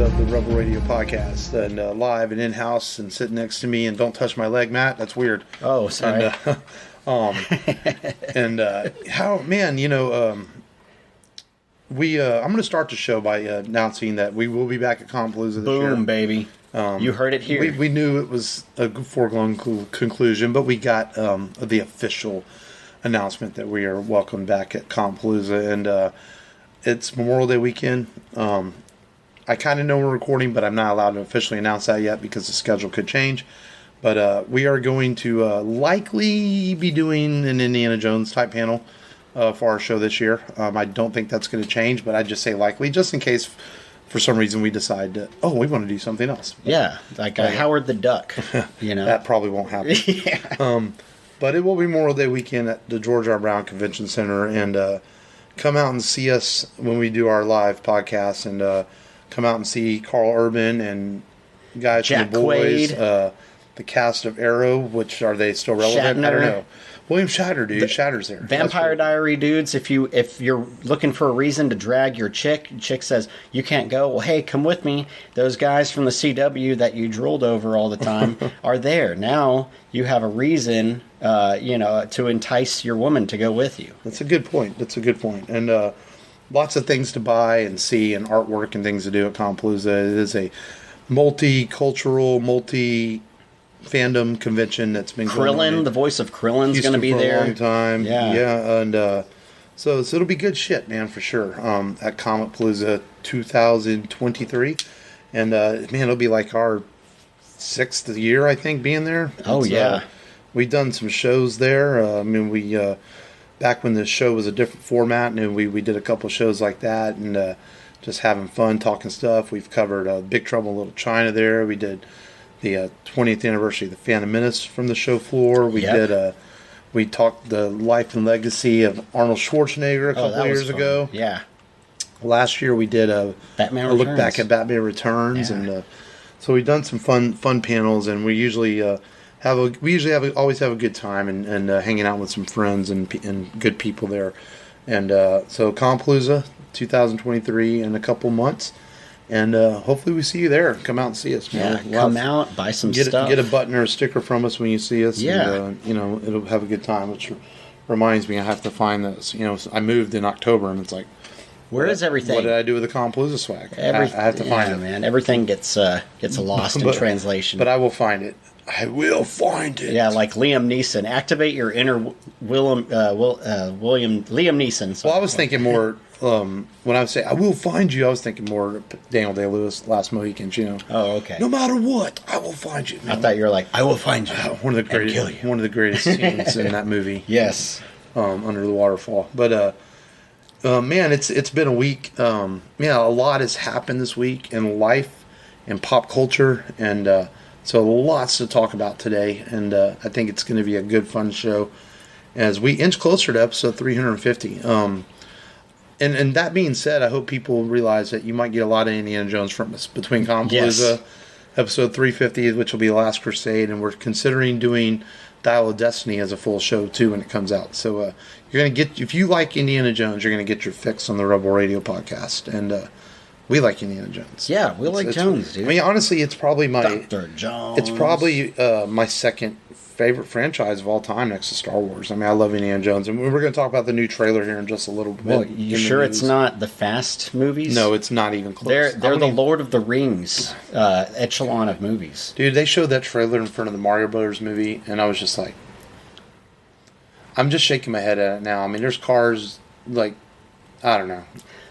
of the Rebel Radio podcast, and live and in-house and sitting next to me, and don't touch my leg, Matt. That's weird. Oh, sorry. And, how, man, I'm going to start the show by announcing that we will be back at Compalooza this year. Boom, baby. You heard it here. We knew it was a foregone conclusion, but we got the official announcement that we are welcome back at Compalooza, and it's Memorial Day weekend. I kind of know we're recording, but I'm not allowed to officially announce that yet because the schedule could change. But we are going to likely be doing an Indiana Jones type panel for our show this year. I don't think that's going to change, but I just say likely, just in case for some reason we decide to, we want to do something else. Yeah, like Howard the Duck, That probably won't happen. Yeah. But it will be Memorial Day weekend at the George R. Brown Convention Center, and come out and see us when we do our live podcast, and come out and see Carl Urban and guys Jack from the boys, Quaid. The cast of Arrow, which are they still relevant? Shatner. I don't know. William Shatner, dude. Shatner's there. Vampire Diary dudes, if you're looking for a reason to drag your chick says you can't go, well, hey, come with me. Those guys from the CW that you drooled over all the time are there. Now you have a reason, to entice your woman to go with you. That's a good point. And lots of things to buy and see, and artwork and things to do at Compalooza. It is a multicultural, fandom convention that's been going on. The voice of Krillin's going to be there for a long time. Yeah, and so it'll be good shit, man, for sure. At Comic-Palooza 2023, and man, it'll be like our 6th year, I think, being there. We've done some shows there. We back when the show was a different format, and we did a couple shows like that, and just having fun, talking stuff. We've covered Big Trouble in Little China there. We did the 20th anniversary of the Phantom Menace from the show floor. We talked the life and legacy of Arnold Schwarzenegger a couple years ago. Yeah. Last year we did a look back at Batman Returns, and so we've done some fun panels, and we usually always have a good time and hanging out with some friends and good people there. And so Compalooza 2023 in a couple months. And hopefully we see you there. Come out and see us, man. Yeah, come out, buy some stuff. Get a button or a sticker from us when you see us. Yeah. And, it'll have a good time, which reminds me I have to find those. I moved in October, and it's like, where is everything? What did I do with the Compalooza swag? I have to find it. Man. Everything gets lost in translation. But I will find it. I will find it. Yeah, like Liam Neeson. Activate your inner Liam Neeson. Well, I was thinking more... when I would say I will find you, I was thinking more Daniel Day-Lewis, Last Mohicans. Oh, okay. No matter what, I will find you. I thought you were like, I will find you. One of the greatest scenes in that movie. Yes. Under the waterfall. But man, it's been a week. A lot has happened this week in life and pop culture, and so lots to talk about today. And I think it's going to be a good, fun show as we inch closer to episode 350. And that being said, I hope people realize that you might get a lot of Indiana Jones from us between Compalooza, episode 350, which will be Last Crusade, and we're considering doing Dial of Destiny as a full show too when it comes out. So you're gonna get, if you like Indiana Jones, you're gonna get your fix on the Rebel Radio podcast, and we like Indiana Jones. Yeah, we like Jones, dude. I mean, honestly, it's probably my Dr. Jones. It's probably my second favorite franchise of all time next to Star Wars. I mean, I love Indiana Jones, and we're going to talk about the new trailer here in just a little bit. Well, you sure it's not the Fast movies? No, it's not even close. They're the Lord of the Rings echelon of movies. Dude, they showed that trailer in front of the Mario Brothers movie, and I was just like, I'm just shaking my head at it now. I mean, there's cars, like, I don't know.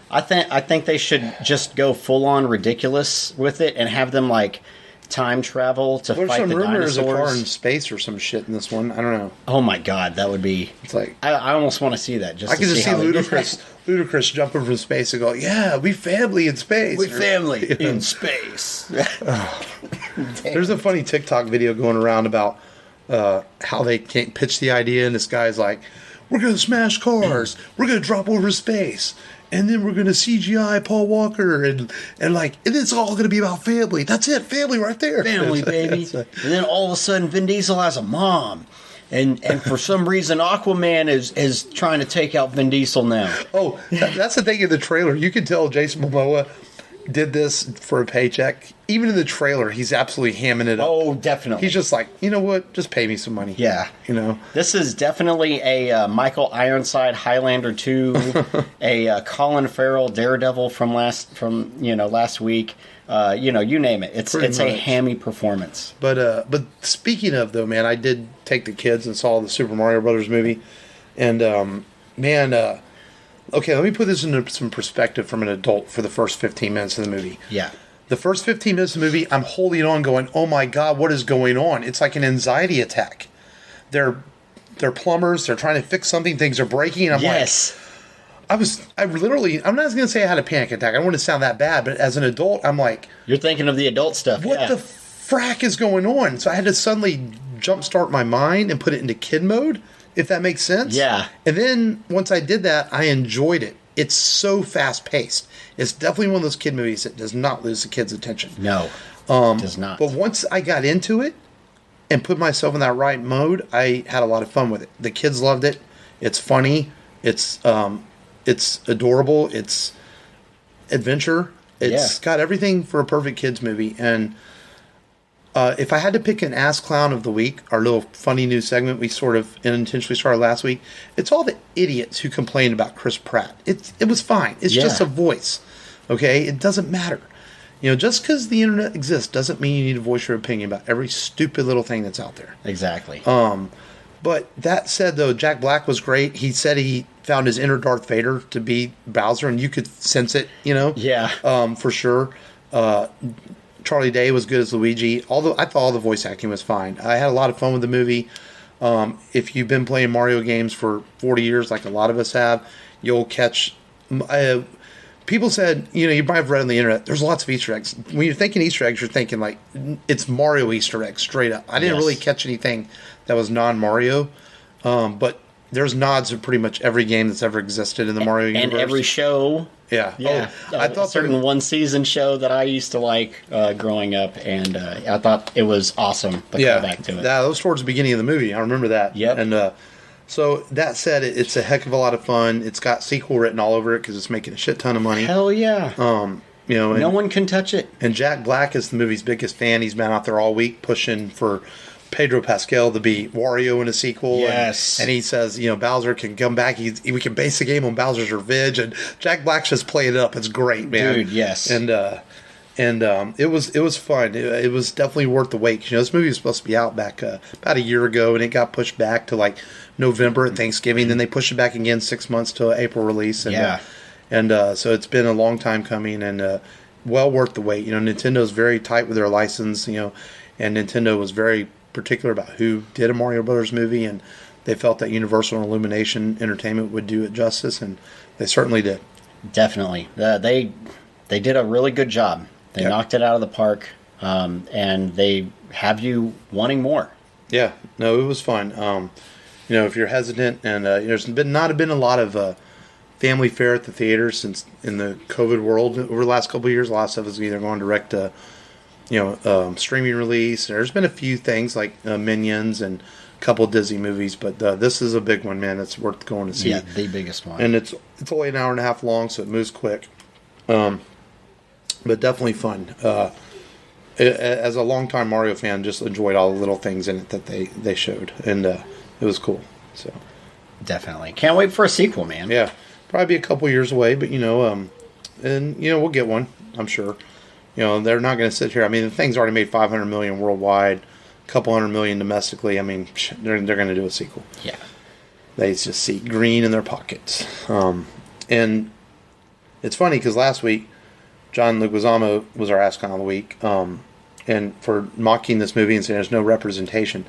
I think they should just go full on ridiculous with it and have them like time travel to fight the dinosaurs. There's some rumors of a car in space or some shit in this one. I don't know. Oh my god, that would be. It's like I almost want to see that. Just I can just see Ludacris jumping from space and go, "Yeah, we family in space. We family in space." There's a funny TikTok video going around about how they can't pitch the idea, and this guy's like, "We're gonna smash cars. We're gonna drop over space." And then we're going to CGI Paul Walker, and it's all going to be about family. That's it, family right there. Family, baby. And then all of a sudden, Vin Diesel has a mom. And for some reason, Aquaman is trying to take out Vin Diesel now. Oh, that's the thing in the trailer. You can tell Jason Momoa did this for a paycheck. Even in the trailer, he's absolutely hamming it up. Oh, definitely. He's just like, you know what? Just pay me some money. Yeah. You know? This is definitely a Michael Ironside Highlander 2, a Colin Farrell Daredevil from last week. You name it. It's a hammy performance. But speaking of, though, man, I did take the kids and saw the Super Mario Brothers movie. And, okay, let me put this into some perspective from an adult for the first 15 minutes of the movie. Yeah. The first 15 minutes of the movie, I'm holding on going, oh my God, what is going on? It's like an anxiety attack. They're plumbers. They're trying to fix something. Things are breaking. And I'm like, I'm not going to say I had a panic attack. I don't want to sound that bad, but as an adult, I'm like, you're thinking of the adult stuff. What the frack is going on? So I had to suddenly jumpstart my mind and put it into kid mode, if that makes sense. Yeah. And then once I did that, I enjoyed it. It's so fast paced. It's definitely one of those kid movies that does not lose the kid's attention. No, it does not. But once I got into it and put myself in that right mode, I had a lot of fun with it. The kids loved it. It's funny. It's adorable. It's adventure. It's got everything for a perfect kids movie. And if I had to pick an ass clown of the week, our little funny news segment we sort of unintentionally started last week, it's all the idiots who complained about Chris Pratt. It was fine. It's just a voice. Okay? It doesn't matter. Just because the internet exists doesn't mean you need to voice your opinion about every stupid little thing that's out there. Exactly. But that said, though, Jack Black was great. He said he found his inner Darth Vader to be Bowser, and you could sense it, Yeah. For sure. Charlie Day was good as Luigi. Although I thought all the voice acting was fine. I had a lot of fun with the movie. If you've been playing Mario games for 40 years, like a lot of us have, you'll catch... people said, you might have read on the internet, there's lots of Easter eggs. When you're thinking Easter eggs, you're thinking like, it's Mario Easter eggs, straight up. I didn't really catch anything that was non-Mario, but there's nods to pretty much every game that's ever existed in the Mario universe. And every show. Yeah. I thought a certain one-season show that I used to like growing up, and I thought it was awesome, the callback to it. Yeah, that was towards the beginning of the movie. I remember that. Yep. And so that said, it's a heck of a lot of fun. It's got sequel written all over it because it's making a shit ton of money. Hell yeah. No one can touch it. And Jack Black is the movie's biggest fan. He's been out there all week pushing for Pedro Pascal to be Wario in a sequel. Yes. And he says, Bowser can come back. We can base the game on Bowser's revenge. And Jack Black's just playing it up. It's great, man. Dude, yes. And it was fun. It was definitely worth the wait. This movie was supposed to be out back about a year ago, and it got pushed back to like November at Thanksgiving. Then they pushed it back again 6 months to April release. And, so it's been a long time coming, and well worth the wait. Nintendo's very tight with their license, and Nintendo was very particular about who did a Mario Brothers movie, and they felt that Universal and Illumination Entertainment would do it justice, and they certainly did. Definitely. They did a really good job. They knocked it out of the park, and they have you wanting more. Yeah. No, it was fun. If you're hesitant, and there's not been a lot of family fare at the theaters since in the COVID world over the last couple of years. A lot of stuff is either going direct to streaming release. There's been a few things like Minions and a couple of Disney movies, but this is a big one, man. It's worth going to see. Yeah, the biggest one. And it's only an hour and a half long, so it moves quick. But definitely fun. As a longtime Mario fan, just enjoyed all the little things in it that they showed, and it was cool. So definitely can't wait for a sequel, man. Yeah, probably be a couple years away, but we'll get one, I'm sure. They're not going to sit here. I mean, the thing's already made $500 million worldwide, a couple $100 million domestically. I mean, they're going to do a sequel. Yeah, they just see green in their pockets. And it's funny because last week, John Leguizamo was our Ask on of the Week, and for mocking this movie and saying there's no representation.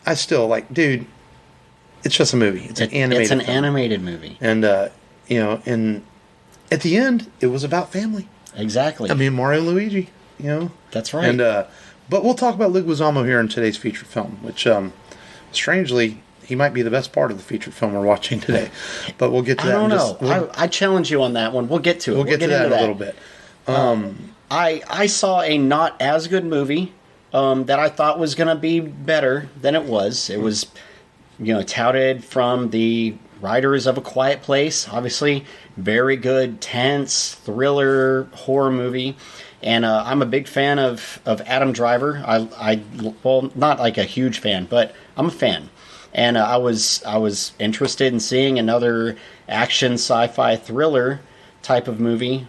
I still dude, it's just a movie. It's an animated. It's an film. Animated movie, and and at the end, it was about family. Exactly. I mean, Mario and Luigi. That's right. And but we'll talk about Leguizamo here in today's feature film, which strangely, he might be the best part of the feature film we're watching today. But we'll get to that. I don't know. I challenge you on that one. We'll get to it. We'll get to that in a little bit. I saw a not as good movie that I thought was going to be better than it was. It was, touted from the writers of A Quiet Place, obviously, very good, tense, thriller, horror movie. And I'm a big fan of Adam Driver. Well, not like a huge fan, but I'm a fan. And I was interested in seeing another action sci-fi thriller type of movie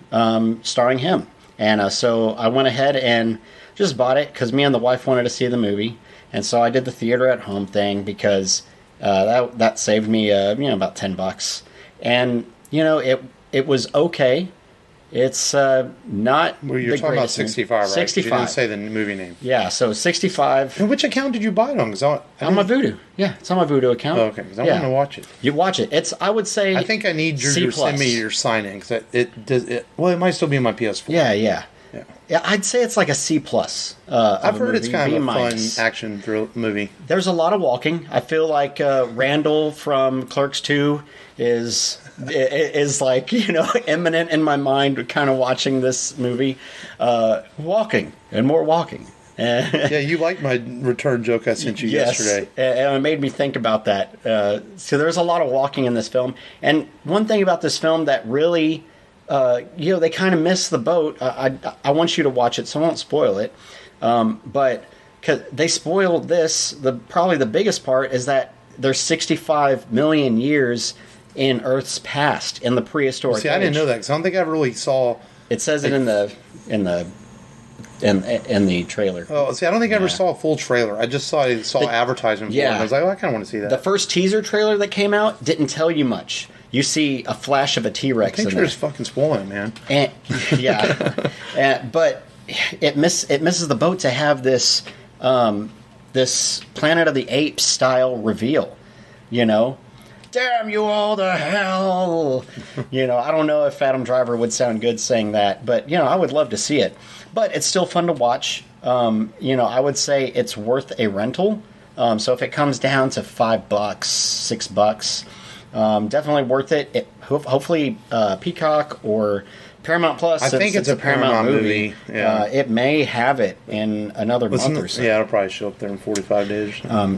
starring him. And so I went ahead and just bought it because me and the wife wanted to see the movie. And so I did the theater at home thing because that saved me about $10. And it was okay. It's not. Well, you're talking about 65, right? 65. You didn't say the movie name. Yeah, so 65. And which account did you buy it on? On my Vudu. Yeah, it's on my Vudu account. Oh, okay, because I want to watch it. You watch it. I would say. I think I need you to send me your sign-in because it might still be on my PS4. Yeah. I'd say it's like a C+. I've heard it's kind of a fun action movie. There's a lot of walking. I feel like Randall from Clerks 2 is like imminent in my mind. Kind of watching this movie, walking and more walking. Yeah, you liked my return joke I sent you yesterday. And it made me think about that. So there's a lot of walking in this film, and one thing about this film that really. They kind of missed the boat. I want you to watch it, so I won't spoil it. But cause they spoiled this. Probably the biggest part is that there's 65 million years in Earth's past in the prehistoric. See, I didn't know that because I don't think I ever really saw. It says it in the trailer. Oh, see, I don't think I ever saw a full trailer. I just saw advertisement for it. And I was like, I kind of want to see that. The first teaser trailer that came out didn't tell you much. You see a flash of a T-Rex in there. The picture is fucking spoiling, man. But it misses the boat to have this this Planet of the Apes style reveal. Damn you all to hell. I don't know if Adam Driver would sound good saying that, but I would love to see it. But it's still fun to watch. I would say it's worth a rental. So if it comes down to $5, $6. Definitely worth it. Hopefully, Peacock or Paramount Plus. I think it's a Paramount movie. Yeah. It may have it in another month or so. Yeah, it'll probably show up there in 45 days.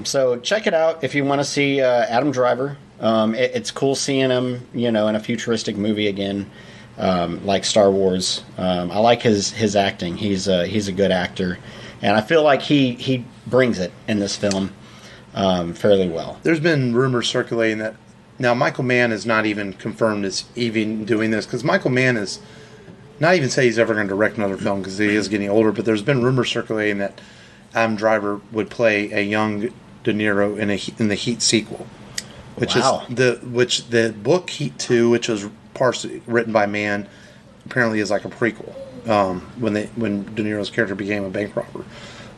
So check it out if you want to see Adam Driver. It's cool seeing him, in a futuristic movie again, like Star Wars. I like his acting. He's a good actor, and I feel like he brings it in this film fairly well. There's been rumors circulating that. Now, Michael Mann is not even confirmed as even doing this, because Michael Mann is not even say he's ever going to direct another film because he is getting older, but there's been rumors circulating that Adam Driver would play a young De Niro in the Heat sequel, which is the book Heat 2, which was partially written by Mann, apparently is like a prequel when De Niro's character became a bank robber.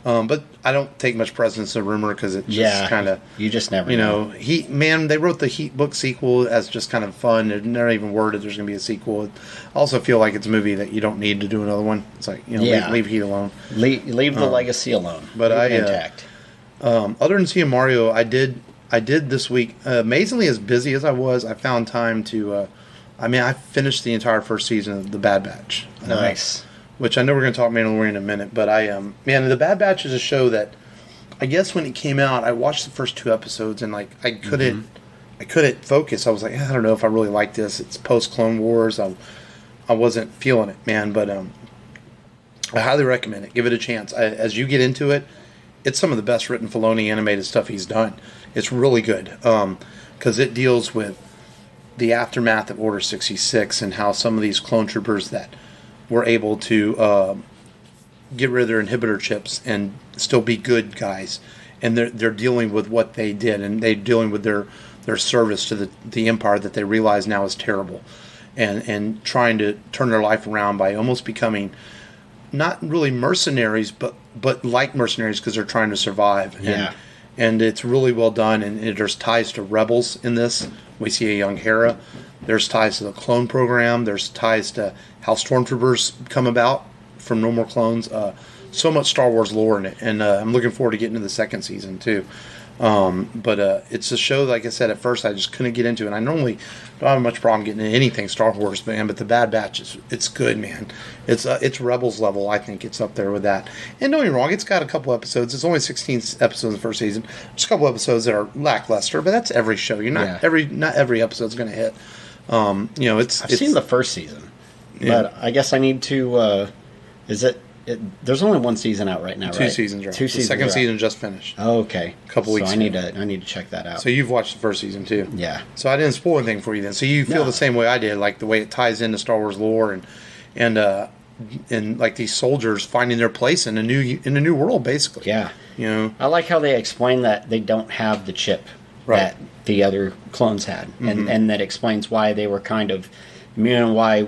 But I don't take much precedence in rumor because it just kind of... You just never know. They wrote the Heat book sequel as just kind of fun. They're not even worded there's going to be a sequel. I also feel like it's a movie that you don't need to do another one. It's like, leave Heat alone. Leave the legacy alone. But intact. Other than seeing Mario, I did this week, amazingly as busy as I was, I found time to... I finished the entire first season of The Bad Batch. Nice. Which I know we're going to talk Mandalorian in a minute, but The Bad Batch is a show that I guess when it came out, I watched the first 2 episodes and like I couldn't focus. I was like, I don't know if I really like this. It's post Clone Wars. I wasn't feeling it, man. But I highly recommend it. Give it a chance. As you get into it, it's some of the best written Filoni animated stuff he's done. It's really good because it deals with the aftermath of Order 66 and how some of these clone troopers that were able to get rid of their inhibitor chips and still be good guys, and they're dealing with what they did, and they're dealing with their service to the empire that they realize now is terrible, and trying to turn their life around by almost becoming not really mercenaries, but like mercenaries because they're trying to survive. And it's really well done, and there's ties to rebels in this. We see a young Hera. There's ties to the clone program. There's ties to how stormtroopers come about from normal clones. So much Star Wars lore in it, and I'm looking forward to getting to the second season too. But it's a show, like I said, at first I just couldn't get into it. I normally don't have much problem getting into anything Star Wars, man, but the Bad Batch, it's good, man. It's Rebels level. I think it's up there with that. And don't get me wrong, it's got a couple episodes. It's only 16 episodes in the first season. There's a couple episodes that are lackluster, but that's every show. Not every episode's going to hit. I've seen the first season, but I guess I need to. There's only one season out right now, right? Two seasons, right? The second season just finished. Oh, okay. A couple weeks ago. I need to check that out. So you've watched the first season too? Yeah. So I didn't spoil anything for you then. So you feel the same way I did, like the way it ties into Star Wars lore and like these soldiers finding their place in a new world, basically. Yeah. I like how they explain that they don't have the chip that the other clones had, and that explains why they were kind of immune, why.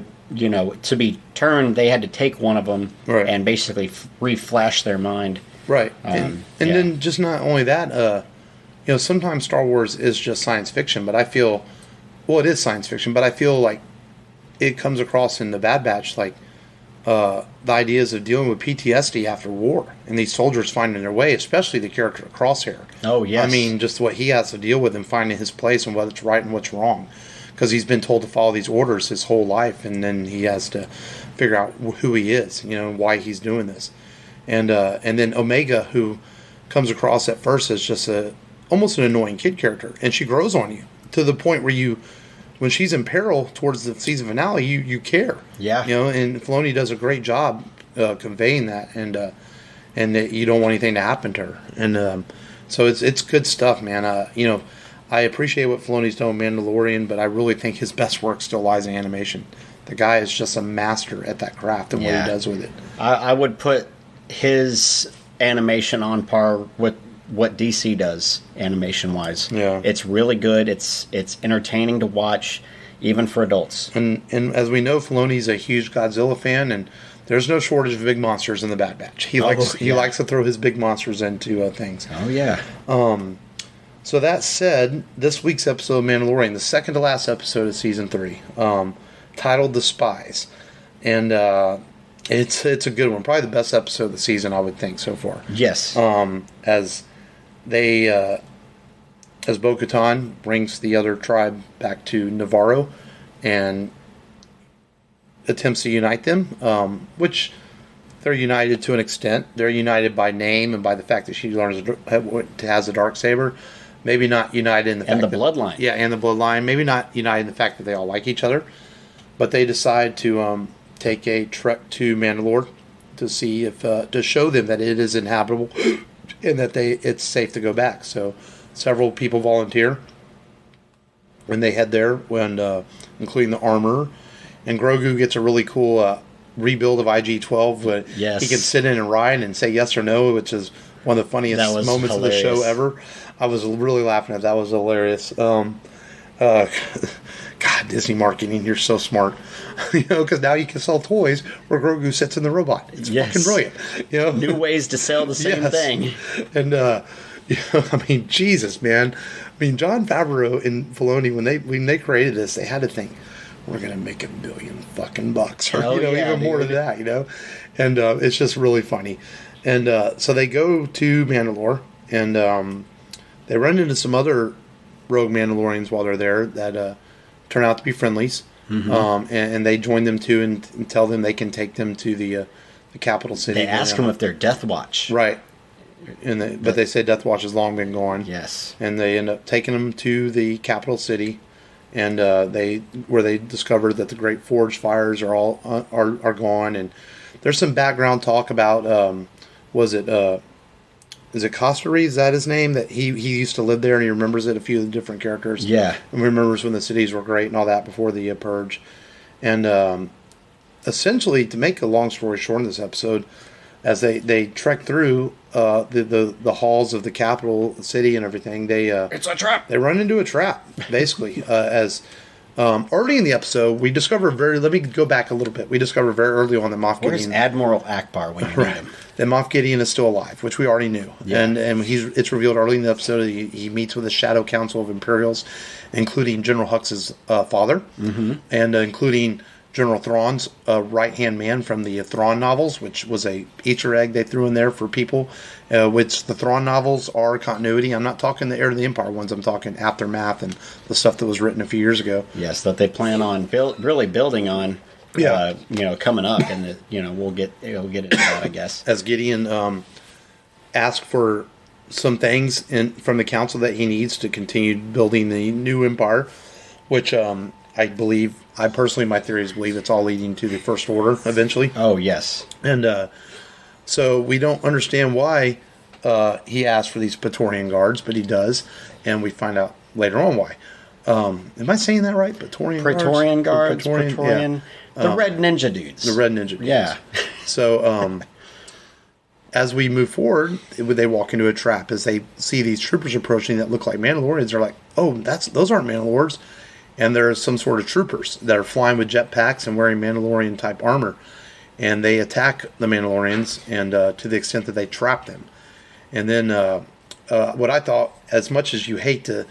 To be turned, they had to take one of them and basically reflash their mind. Right. And then just not only that, sometimes Star Wars is just science fiction, but I feel, it is science fiction, but I feel like it comes across in the Bad Batch, like the ideas of dealing with PTSD after war and these soldiers finding their way, especially the character of Crosshair. Oh, yes. I mean, just what he has to deal with and finding his place and what's right and what's wrong. Because he's been told to follow these orders his whole life, and then he has to figure out who he is, why he's doing this. And then Omega, who comes across at first as just almost an annoying kid character, and she grows on you to the point where when she's in peril towards the season finale, you care. Yeah. And Filoni does a great job conveying that, and that you don't want anything to happen to her. And so it's good stuff, man. I appreciate what Filoni's done with Mandalorian, but I really think his best work still lies in animation. The guy is just a master at that craft and what he does with it. I would put his animation on par with what DC does animation-wise. Yeah. It's really good. It's entertaining to watch, even for adults. And as we know, Filoni's a huge Godzilla fan, and there's no shortage of big monsters in the Bad Batch. He likes to throw his big monsters into things. Oh, yeah. So that said, this week's episode of Mandalorian, the second to last episode of Season 3, titled The Spies. And it's a good one. Probably the best episode of the season, I would think, so far. Yes. As Bo-Katan brings the other tribe back to Navarro and attempts to unite them, which they're united to an extent. They're united by name and by the fact that she has a Darksaber. Maybe not united in the fact and the bloodline. Yeah, and the bloodline. Maybe not united in the fact that they all like each other. But they decide to take a trek to Mandalore to see if to show them that it is inhabitable and that it's safe to go back. So several people volunteer when they head there, including the armor. And Grogu gets a really cool rebuild of IG-12. Yes. He can sit in and ride and say yes or no, which is one of the funniest moments of the show ever. I was really laughing at that. That was hilarious. God, Disney marketing, you're so smart. Because now you can sell toys where Grogu sits in the robot. It's fucking brilliant. New ways to sell the same thing. And Jesus, man. Jon Favreau and Filoni, when they created this, they had to think, we're gonna make $1 billion fucking bucks, or even more than that, And it's just really funny. And so they go to Mandalore, and they run into some other rogue Mandalorians while they're there that turn out to be friendlies. Mm-hmm. And they join them too and tell them they can take them to the capital city. They ask them if they're Death Watch. Right. But they say Death Watch has long been gone. Yes. And they end up taking them to the capital city, and they discover that the Great Forge fires are all are gone. And there's some background talk about is it Costery? Is that his name? That he used to live there and he remembers it. A few of the different characters. Yeah. And remembers when the cities were great and all that before the purge. And essentially, to make a long story short in this episode, as they trek through the halls of the capital city and everything, it's a trap. They run into a trap, basically. As early in the episode, we discover let me go back a little bit. We discover very early on that Moff Gideon. Where's Admiral Akbar when you need him? That Moff Gideon is still alive, which we already knew. Yeah. And it's revealed early in the episode. He meets with the Shadow Council of Imperials, including General Hux's father, and including General Thrawn's right-hand man from the Thrawn novels, which was a Easter egg they threw in there for people, which the Thrawn novels are continuity. I'm not talking the Heir to the Empire ones. I'm talking Aftermath and the stuff that was written a few years ago. Yes, that they plan on really building on, coming up, and we'll get into that, I guess. As Gideon asked for some things from the council that he needs to continue building the new empire, which I personally, my theories believe it's all leading to the First Order eventually. Oh, yes. And so we don't understand why he asked for these Praetorian guards, but he does, and we find out later on why. Am I saying that right? Praetorian guards? Praetorian. Yeah. The red ninja dudes. The red ninja dudes. Yeah. So as we move forward, they walk into a trap. As they see these troopers approaching that look like Mandalorians, they're like, oh, those aren't Mandalorians. And there are some sort of troopers that are flying with jetpacks and wearing Mandalorian-type armor. And they attack the Mandalorians, and to the extent that they trap them. And then what I thought, as much as you hate to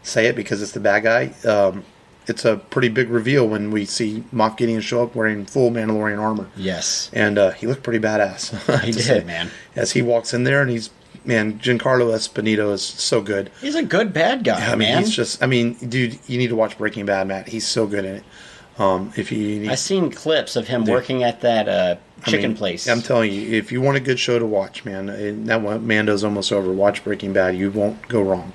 say it because it's the bad guy, it's a pretty big reveal when we see Moff Gideon show up wearing full Mandalorian armor. Yes. And he looked pretty badass. He did, man. As he walks in there, and Giancarlo Esposito is so good. He's a good bad guy, man. Dude, you need to watch Breaking Bad, Matt. He's so good in it. I've seen clips of him working at that chicken place. I'm telling you, if you want a good show to watch, man, that one, Mando's almost over. Watch Breaking Bad. You won't go wrong.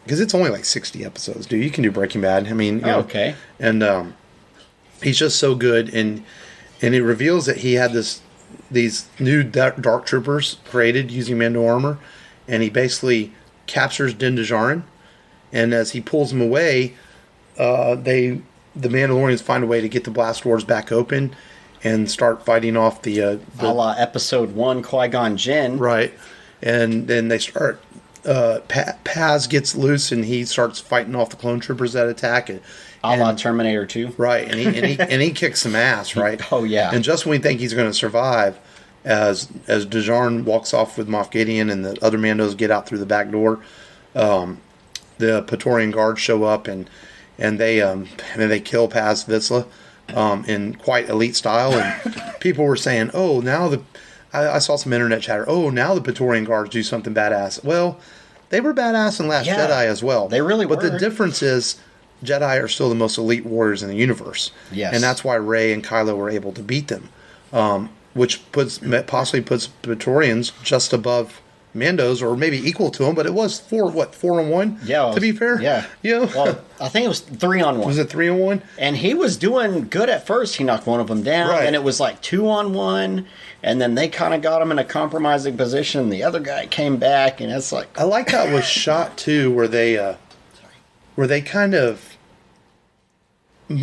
Because it's only like 60 episodes, dude. You can do Breaking Bad. Okay. And he's just so good. And it reveals that he had these new dark troopers created using Mando armor. And he basically captures Din Djarin. And as he pulls them away, the Mandalorians find a way to get the blast doors back open and start fighting off the a la Episode 1 Qui-Gon Jinn. Right. And then they start... Paz gets loose and he starts fighting off the clone troopers that attack it. A la Terminator 2. Right. And he kicks some ass, right? Oh, yeah. And just when we think he's going to survive, as Djarin walks off with Moff Gideon and the other Mandos get out through the back door, the Praetorian guards show up and they kill Paz Vizsla in quite elite style. And people were saying, oh, now I saw some internet chatter. Oh, now the Praetorian guards do something badass. Well, they were badass in Last Jedi as well. They really were. But the difference is Jedi are still the most elite warriors in the universe. Yes. And that's why Rey and Kylo were able to beat them, which possibly puts Praetorians just above Mandos, or maybe equal to them, but it was 4-on-1? Yeah. To be fair? Yeah. Well, I think it was 3-on-1. Was it 3-on-1? And he was doing good at first. He knocked one of them down, right. And it was like 2-on-1, and then they kind of got him in a compromising position. The other guy came back, and it's like... I like how it was shot, too, where they kind of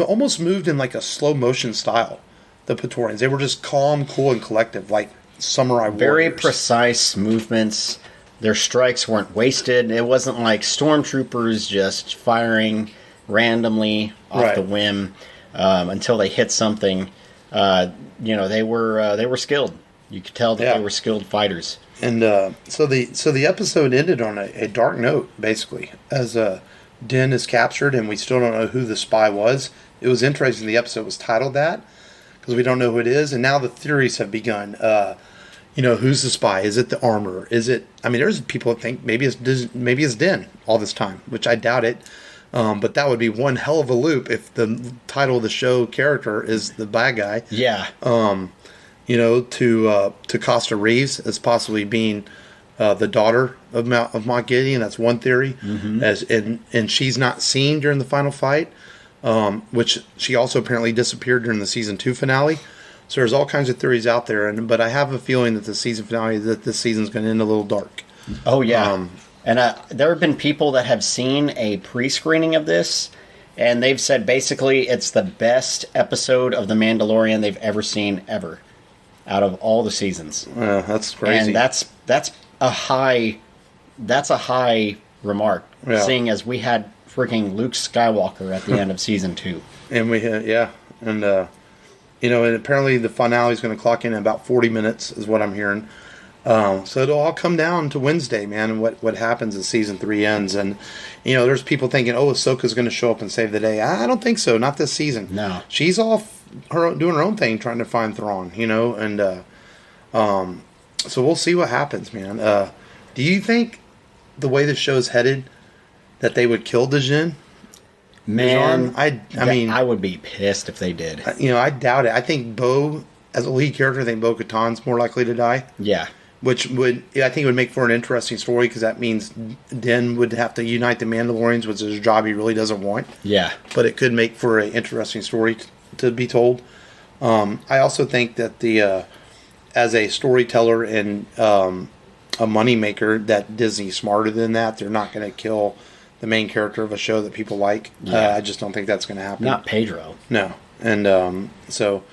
almost moved in like a slow motion style, the Praetorians. They were just calm, cool, and collective, like samurai warriors. Very precise movements. Their strikes weren't wasted. It wasn't like stormtroopers just firing randomly off the whim until they hit something. They were skilled. You could tell that they were skilled fighters. And so the episode ended on a dark note, basically, as Din is captured, and we still don't know who the spy was. It was interesting. The episode was titled that because we don't know who it is, and now the theories have begun. Who's the spy? Is it the armorer? Is it? I mean, there's people that think maybe it's Din all this time, which I doubt it. But that would be one hell of a loop if the title of the show character is the bad guy. Yeah. To Costa Reeves as possibly being the daughter of Moff Gideon. That's one theory. Mm-hmm. And she's not seen during the final fight, which she also apparently disappeared during the season 2 finale. So there's all kinds of theories out there, but I have a feeling that the season finale, that this season's going to end a little dark. Oh yeah, and there have been people that have seen a pre-screening of this, and they've said basically it's the best episode of The Mandalorian they've ever seen ever, out of all the seasons. That's crazy, and that's a high remark, seeing as we had freaking Luke Skywalker at the end of season 2, and we had and apparently the finale is going to clock in about 40 minutes, is what I'm hearing. So it'll all come down to Wednesday, man, and what happens as season 3 ends. And there's people thinking, oh, Ahsoka's going to show up and save the day. I don't think so. Not this season. No, she's off doing her own thing, trying to find Thrawn. And so we'll see what happens, man. Do you think the way the show's headed that they would kill Dejin? man, I mean, I would be pissed if they did. I doubt it. I think Bo, as a lead character, I think Bo-Katan's more likely to die. Yeah. Which I think would make for an interesting story, because that means Din would have to unite the Mandalorians, which is a job he really doesn't want. Yeah. But it could make for an interesting story to be told. I also think that as a storyteller and a moneymaker, that Disney's smarter than that. They're not going to kill the main character of a show that people like. Yeah. I just don't think that's going to happen. Not Pedro. No. And so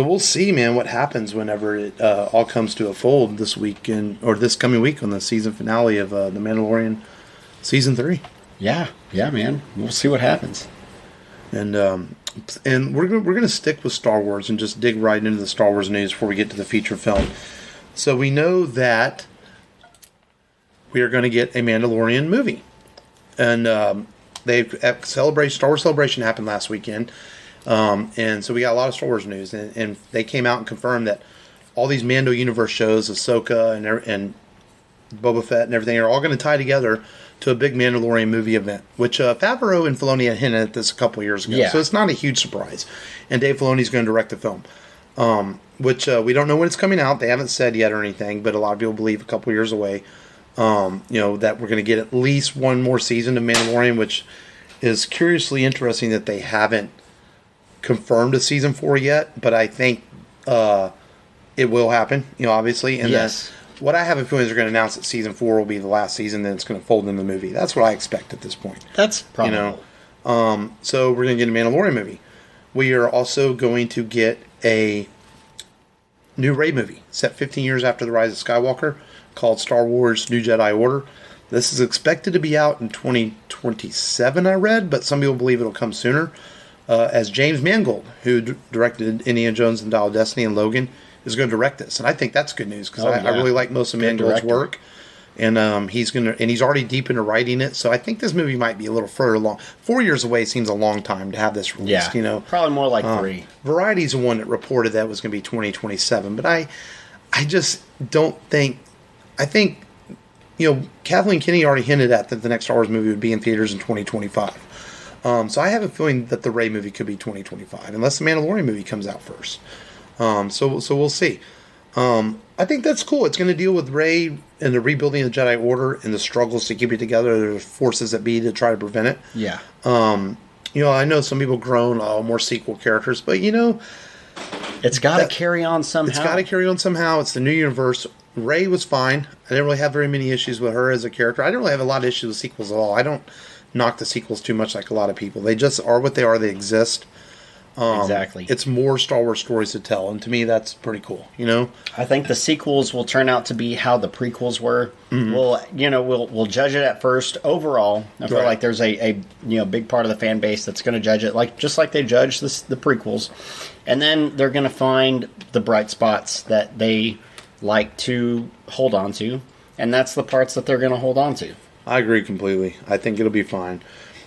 we'll see, man, what happens whenever it all comes to a fold this weekend, or this coming week, on the season finale of The Mandalorian season 3. Yeah, man. We'll see what happens. And we're gonna stick with Star Wars and just dig right into the Star Wars news before we get to the feature film. So we know that we are going to get a Mandalorian movie, and Star Wars Celebration happened last weekend. And so we got a lot of Star Wars news, and they came out and confirmed that all these Mando Universe shows, Ahsoka and Boba Fett and everything, are all going to tie together to a big Mandalorian movie event, which Favreau and Filoni had hinted at this a couple of years ago. Yeah. So it's not a huge surprise. And Dave Filoni's going to direct the film, which we don't know when it's coming out. They haven't said yet or anything, but a lot of people believe a couple of years away, that we're going to get at least one more season of Mandalorian, which is curiously interesting that they haven't confirmed a season 4 yet, but I think it will happen, obviously. And yes. then what I have a feeling is they're going to announce that season 4 will be the last season, then it's going to fold into the movie. That's what I expect at this point. That's probably. So we're going to get a Mandalorian movie. We are also going to get a new Rey movie set 15 years after the Rise of Skywalker, called Star Wars New Jedi Order. This is expected to be out in 2027, I read, but some people believe it'll come sooner. As James Mangold, who directed Indiana Jones and Dial of Destiny and Logan, is going to direct this, and I think that's good news, because I really like most of Mangold's work, and he's already deep into writing it. So I think this movie might be a little further along. 4 years away seems a long time to have this released. Probably more like 3. Variety's the one that reported that it was going to be 2027, but I just don't think. I think Kathleen Kennedy already hinted at that the next Star Wars movie would be in theaters in 2025. So I have a feeling that the Rey movie could be 2025, unless the Mandalorian movie comes out first. So we'll see. I think that's cool. It's going to deal with Rey and the rebuilding of the Jedi Order and the struggles to keep it together. There's forces that be to try to prevent it. Yeah. I know some people groan, more sequel characters, but it's got to carry on somehow. It's got to carry on somehow. It's the new universe. Rey was fine. I didn't really have very many issues with her as a character. I didn't really have a lot of issues with sequels at all. I don't knock the sequels too much like a lot of people. They just are what they are. They exist. Exactly. It's more Star Wars stories to tell, and to me, that's pretty cool. I think the sequels will turn out to be how the prequels were. Mm-hmm. We'll judge it at first. Overall, I feel like there's a big part of the fan base that's going to judge it just like they judge the prequels, and then they're going to find the bright spots that they like to hold on to, and that's the parts that they're going to hold on to. I agree completely. I think it'll be fine.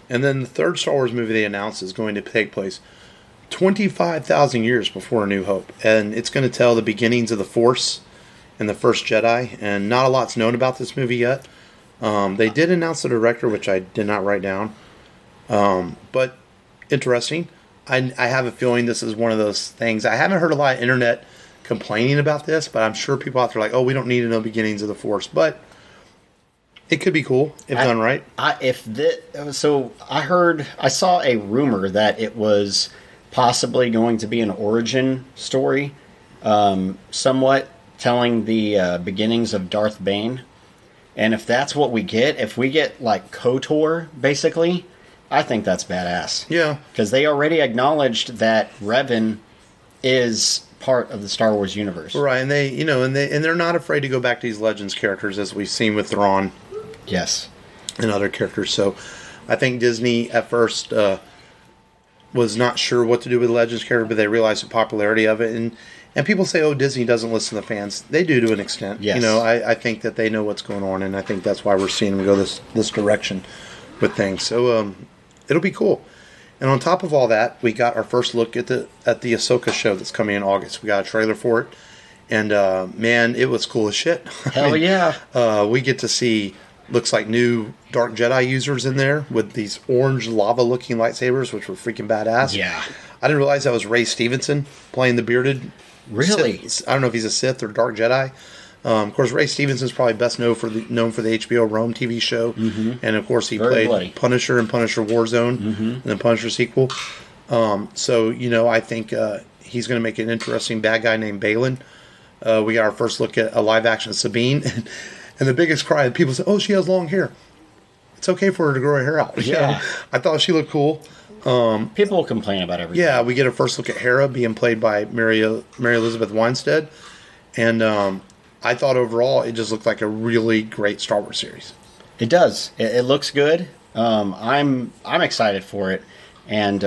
And then the third Star Wars movie they announced is going to take place 25,000 years before A New Hope. And it's going to tell the beginnings of the Force and the First Jedi. And not a lot's known about this movie yet. They did announce the director, which I did not write down. But interesting. I have a feeling this is one of those things. I haven't heard a lot of internet complaining about this, but I'm sure people out there are like, oh, we don't need to know beginnings of the Force. But it could be cool if done right. I saw a rumor that it was possibly going to be an origin story, somewhat telling the beginnings of Darth Bane. And if that's what we get, if we get like KOTOR, basically, I think that's badass. Yeah. Because they already acknowledged that Revan is part of the Star Wars universe. Right, and they're not afraid to go back to these Legends characters, as we've seen with Thrawn. Yes. And other characters. So I think Disney at first was not sure what to do with the Legends character, but they realized the popularity of it. And And people say, "Oh, Disney doesn't listen to the fans." They do to an extent. Yes. You know, I think that they know what's going on, and I think that's why we're seeing them go this direction with things. So it'll be cool. And on top of all that, we got our first look at the Ahsoka show that's coming in August. We got a trailer for it, and man, it was cool as shit. Hell yeah! We get to see looks like new Dark Jedi users in there with these orange lava-looking lightsabers, which were freaking badass. Yeah. I didn't realize that was Ray Stevenson playing the bearded. Really? Sith. I don't know if he's a Sith or Dark Jedi. Of course, Ray Stevenson's probably best known for the HBO Rome TV show, and of course he played bloody. Punisher in Punisher Warzone, and the Punisher sequel. So I think he's going to make an interesting bad guy named Balin. We got our first look at a live action Sabine, and the biggest cry people say, "Oh, she has long hair." It's okay for her to grow her hair out. Yeah. I thought she looked cool. People will complain about everything. Yeah, we get a first look at Hera being played by Mary Elizabeth Winstead, and I thought overall it just looked like a really great Star Wars series. It does. It looks good. I'm excited for it, and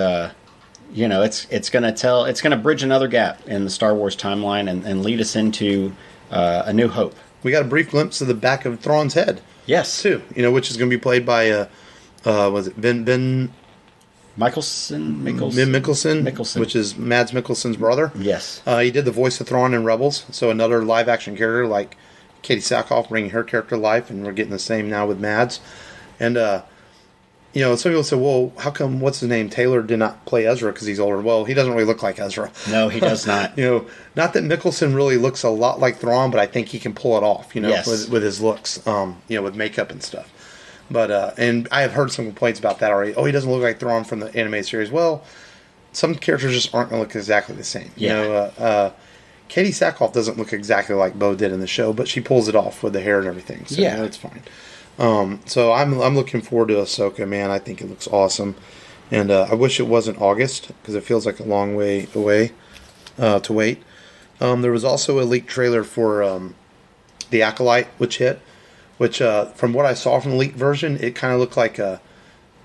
it's gonna bridge another gap in the Star Wars timeline and lead us into A New Hope. We got a brief glimpse of the back of Thrawn's head. Yes, too. Which is going to be played by was it Ben Mickelson, which is Mads Mikkelsen's brother. Yes. He did the voice of Thrawn in Rebels, so another live-action character like Katie Sackhoff bringing her character to life, and we're getting the same now with Mads. And, some people say, well, how come, what's his name, Taylor did not play Ezra because he's older? Well, he doesn't really look like Ezra. No, he does not. Not that Mikkelsen really looks a lot like Thrawn, but I think he can pull it off, yes. with his looks, with makeup and stuff. But and I have heard some complaints about that already. Oh, he doesn't look like Thrawn from the animated series. Well, some characters just aren't going to look exactly the same. Yeah. Katie Sackhoff doesn't look exactly like Bo did in the show, but she pulls it off with the hair and everything. So yeah, it's fine. So I'm looking forward to Ahsoka, man. I think it looks awesome, and I wish it wasn't August because it feels like a long way away to wait. There was also a leaked trailer for The Acolyte, which hit. Which, from what I saw from the leaked version, it kind of looked like a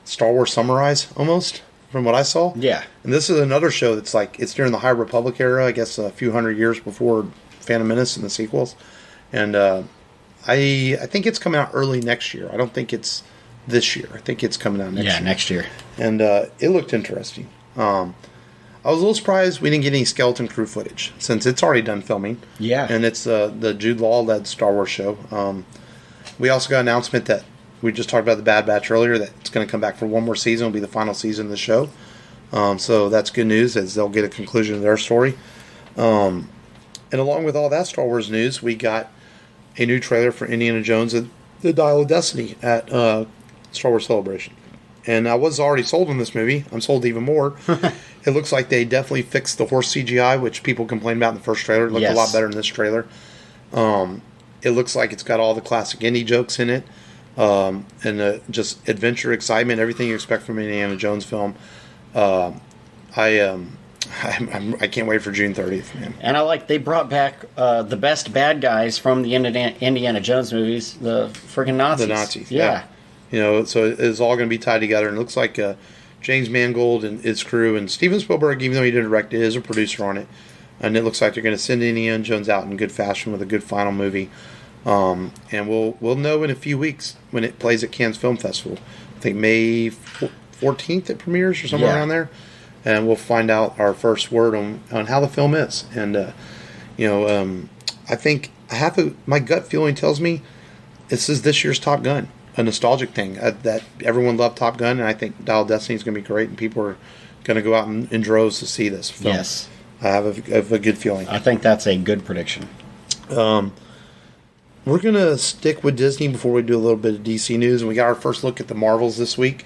Star Wars Summarize, almost, from what I saw. Yeah. And this is another show that's like, it's during the High Republic era, I guess a few hundred years before Phantom Menace and the sequels. And I think it's coming out early next year. I don't think it's this year. I think it's coming out next year. Yeah, next year. And it looked interesting. I was a little surprised we didn't get any Skeleton Crew footage, since it's already done filming. Yeah. And it's the Jude Law-led Star Wars show. We also got an announcement that we just talked about the Bad Batch earlier, that it's going to come back for one more season. It'll be the final season of the show. So that's good news, as they'll get a conclusion to their story. And along with all that Star Wars news, we got a new trailer for Indiana Jones and the Dial of Destiny at Star Wars Celebration. And I was already sold on this movie. I'm sold even more. It looks like they definitely fixed the horse CGI, which people complained about in the first trailer. It looked a lot better in this trailer. It looks like it's got all the classic indie jokes in it, and just adventure, excitement, everything you expect from an Indiana Jones film. I can't wait for June 30th, man. And they brought back the best bad guys from the Indiana Jones movies, the friggin' Nazis. The Nazis, yeah. So it's all going to be tied together, and it looks like James Mangold and his crew, and Steven Spielberg, even though he didn't direct it, is a producer on it. And it looks like they're going to send Indiana Jones out in good fashion with a good final movie. And we'll know in a few weeks when it plays at Cannes Film Festival. I think May 14th it premieres or somewhere around there. And we'll find out our first word on how the film is. And, I think my gut feeling tells me this is this year's Top Gun, a nostalgic thing. That everyone loved Top Gun, and I think Dial of Destiny is going to be great, and people are going to go out in droves to see this film. Yes. I have a good feeling. I think that's a good prediction. We're going to stick with Disney before we do a little bit of DC news. And we got our first look at the Marvels this week.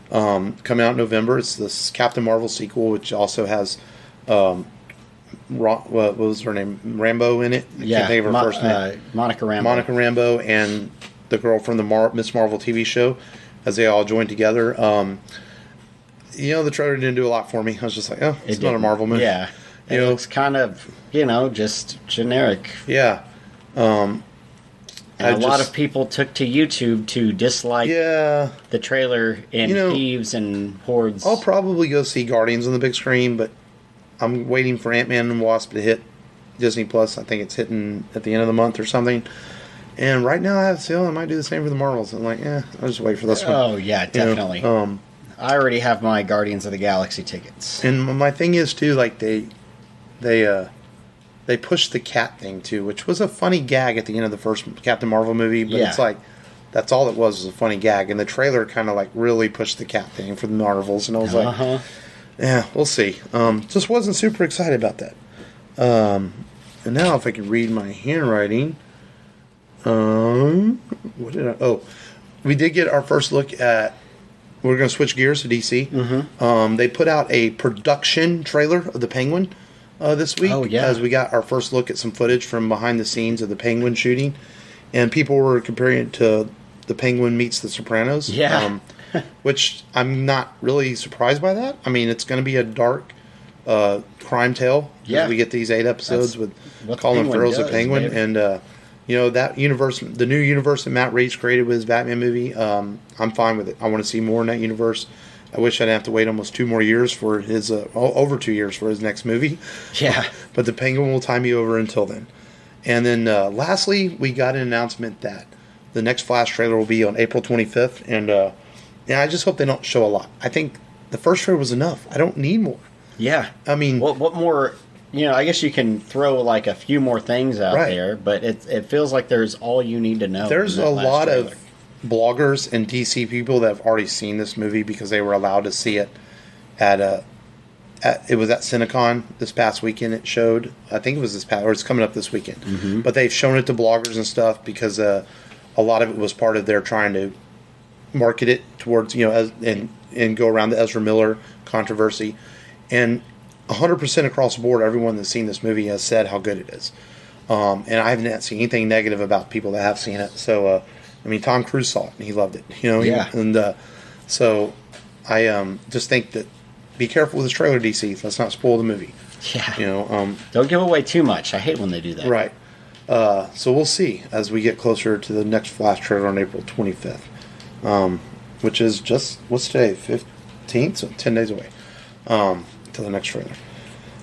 Coming out in November. It's this Captain Marvel sequel, which also has, what was her name? Rambo in it? I can't think of her first name. Monica Rambeau. Monica Rambeau and the girl from the Miss Marvel TV show, as they all joined together. The trailer didn't do a lot for me. I was just like, oh, it's not a Marvel movie. Yeah. It looks kind of, just generic. Yeah. And a lot of people took to YouTube to dislike the trailer in heaves and hordes. I'll probably go see Guardians on the big screen, but I'm waiting for Ant-Man and Wasp to hit Disney Plus. I think it's hitting at the end of the month or something. And right now I have a feeling I might do the same for the Marvels. I'm like, I'll just wait for this one. Oh, yeah, definitely. I already have my Guardians of the Galaxy tickets. And my thing is, too, like, they pushed the cat thing, too, which was a funny gag at the end of the first Captain Marvel movie. But it's like, that's all it was a funny gag. And the trailer kind of, like, really pushed the cat thing for the Marvels. And I was like, yeah, we'll see. Just wasn't super excited about that. And now if I can read my handwriting... what did I? Oh, we did get our first look at. We're going to switch gears to DC. Mm-hmm. They put out a production trailer of the Penguin this week. Oh yeah, as we got our first look at some footage from behind the scenes of the Penguin shooting, and people were comparing it to the Penguin meets the Sopranos. Yeah, which I'm not really surprised by that. I mean, it's going to be a dark crime tale. Yeah, we get these 8 episodes with Colin Farrell's the Penguin, and. That universe, the new universe that Matt Reeves created with his Batman movie, I'm fine with it. I want to see more in that universe. I wish I didn't have to wait almost 2 more years for his, over 2 years for his next movie. Yeah. But the Penguin will tie me over until then. And then lastly, we got an announcement that the next Flash trailer will be on April 25th. And I just hope they don't show a lot. I think the first trailer was enough. I don't need more. Yeah. I mean... What more... I guess you can throw like a few more things out there, but it feels like there's all you need to know. There's a lot of bloggers and DC people that have already seen this movie because they were allowed to see it it was at Cinecon this past weekend. It showed, I think it was this past, or it's coming up this weekend. Mm-hmm. But they've shown it to bloggers and stuff because a lot of it was part of their trying to market it towards and go around the Ezra Miller controversy. And 100% across the board, everyone that's seen this movie has said how good it is. And I haven't seen anything negative about people that have seen it. So, Tom Cruise saw it and he loved it. So I just think that be careful with this trailer, DC. Let's not spoil the movie. Yeah. Don't give away too much. I hate when they do that. Right. So we'll see as we get closer to the next Flash trailer on April 25th, which is just, what's today, 15th? So 10 days away. To the next trailer.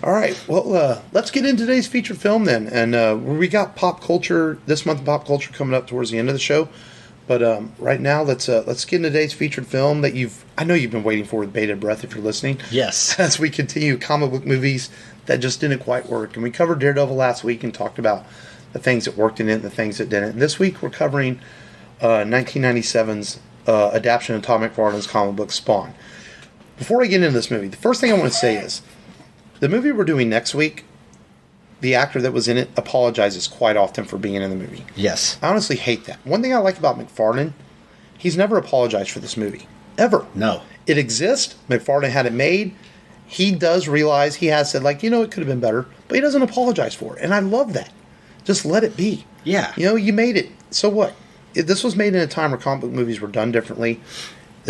All right, well, let's get into today's featured film then. And we got pop culture, this month of pop culture coming up towards the end of the show. But right now, let's get into today's featured film that I know you've been waiting for with bated breath if you're listening. Yes. As we continue comic book movies that just didn't quite work. And we covered Daredevil last week and talked about the things that worked in it and the things that didn't. And this week, we're covering 1997's adaptation of Todd McFarlane's comic book Spawn. Before I get into this movie, the first thing I want to say is, the movie we're doing next week, the actor that was in it apologizes quite often for being in the movie. Yes. I honestly hate that. One thing I like about McFarlane, he's never apologized for this movie. Ever. No. It exists. McFarlane had it made. He does realize, he has said, it could have been better, but he doesn't apologize for it. And I love that. Just let it be. Yeah. You made it. So what? This was made in a time where comic book movies were done differently.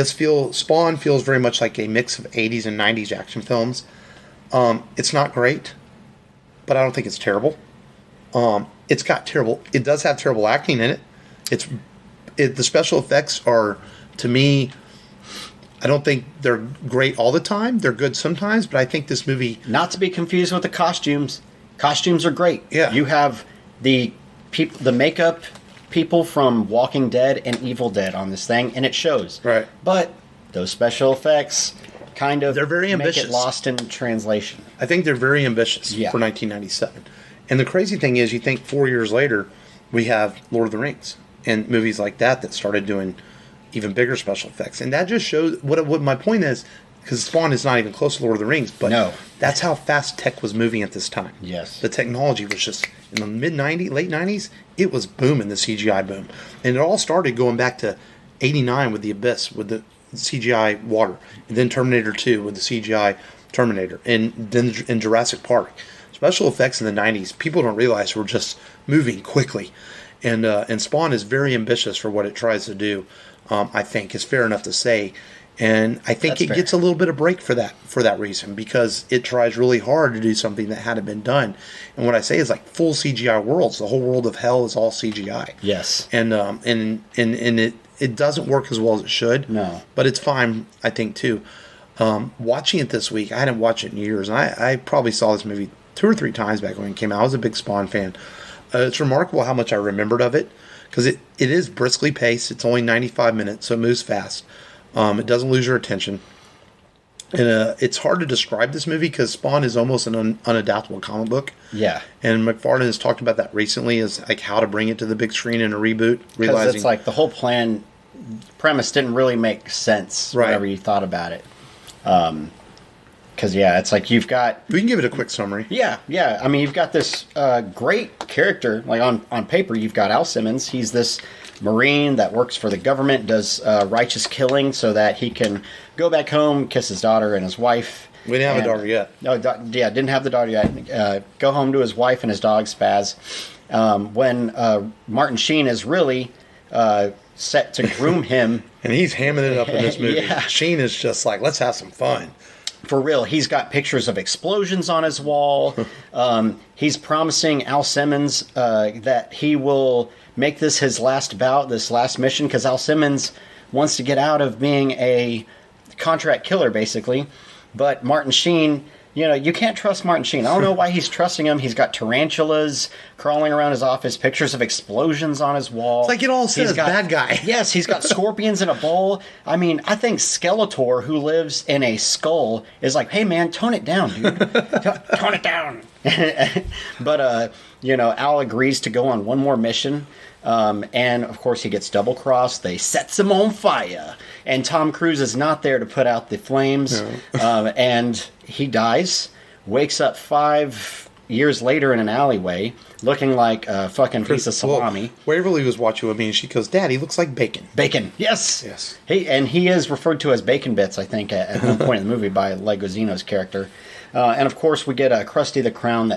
Spawn feels very much like a mix of 80s and 90s action films. It's not great, but I don't think it's terrible. It does have terrible acting in it. The special effects are, to me, I don't think they're great all the time. They're good sometimes, but I think this movie... Not to be confused with the costumes. Costumes are great. Yeah. You have the makeup... people from Walking Dead and Evil Dead on this thing, and it shows. Right. But those special effects they're very ambitious. Make it lost in translation. I think they're very ambitious for 1997. And the crazy thing is, you think 4 years later, we have Lord of the Rings and movies like that started doing even bigger special effects. And that just shows what my point is, because Spawn is not even close to Lord of the Rings, but that's how fast tech was moving at this time. Yes. The technology was just, in the mid-90s, late 90s, it was booming, the CGI boom. And it all started going back to 89 with The Abyss, with the CGI water, and then Terminator 2 with the CGI Terminator, and then in Jurassic Park. Special effects in the 90s, people don't realize, were just moving quickly. And Spawn is very ambitious for what it tries to do, I think, is fair enough to say. And I think it gets a little bit of break for that reason, because it tries really hard to do something that hadn't been done. And what I say is full CGI worlds. The whole world of hell is all CGI. Yes. And it doesn't work as well as it should. No. But it's fine, I think, too. Watching it this week, I hadn't watched it in years, and I probably saw this movie 2 or 3 times back when it came out. I was a big Spawn fan. It's remarkable how much I remembered of it, because it is briskly paced. It's only 95 minutes, so it moves fast. It doesn't lose your attention. And it's hard to describe this movie because Spawn is almost an unadaptable comic book. Yeah. And McFarlane has talked about that recently, as like how to bring it to the big screen in a reboot. Because it's like the whole premise didn't really make sense whenever you thought about it. Because, it's like you've got... We can give it a quick summary. Yeah. I mean, you've got this great character. Like, on paper, you've got Al Simmons. He's this Marine that works for the government, does righteous killing so that he can go back home, kiss his daughter and his wife. We didn't have a daughter yet. No, didn't have the daughter yet. Go home to his wife and his dog, Spaz. When Martin Sheen is really set to groom him. And he's hamming it up in this movie. Yeah. Sheen is just like, let's have some fun. For real, he's got pictures of explosions on his wall. He's promising Al Simmons that he will make this his last bout, this last mission, because Al Simmons wants to get out of being a contract killer, basically. But Martin Sheen, you can't trust Martin Sheen. I don't know why he's trusting him. He's got tarantulas crawling around his office, pictures of explosions on his wall. It's like it all says bad guy. Yes, he's got scorpions in a bowl. I mean, I think Skeletor, who lives in a skull, is like, hey, man, tone it down, dude. Tone it down. But, Al agrees to go on one more mission. And, of course, he gets double-crossed. They sets him on fire. And Tom Cruise is not there to put out the flames. No. And he dies, wakes up 5 years later in an alleyway, looking like a fucking piece of salami. Waverly was watching with me, and she goes, Dad, he looks like bacon. Bacon, yes. Yes. He is referred to as Bacon Bits, I think, at one point in the movie by Leguizino's character. And of course, we get Krusty the clown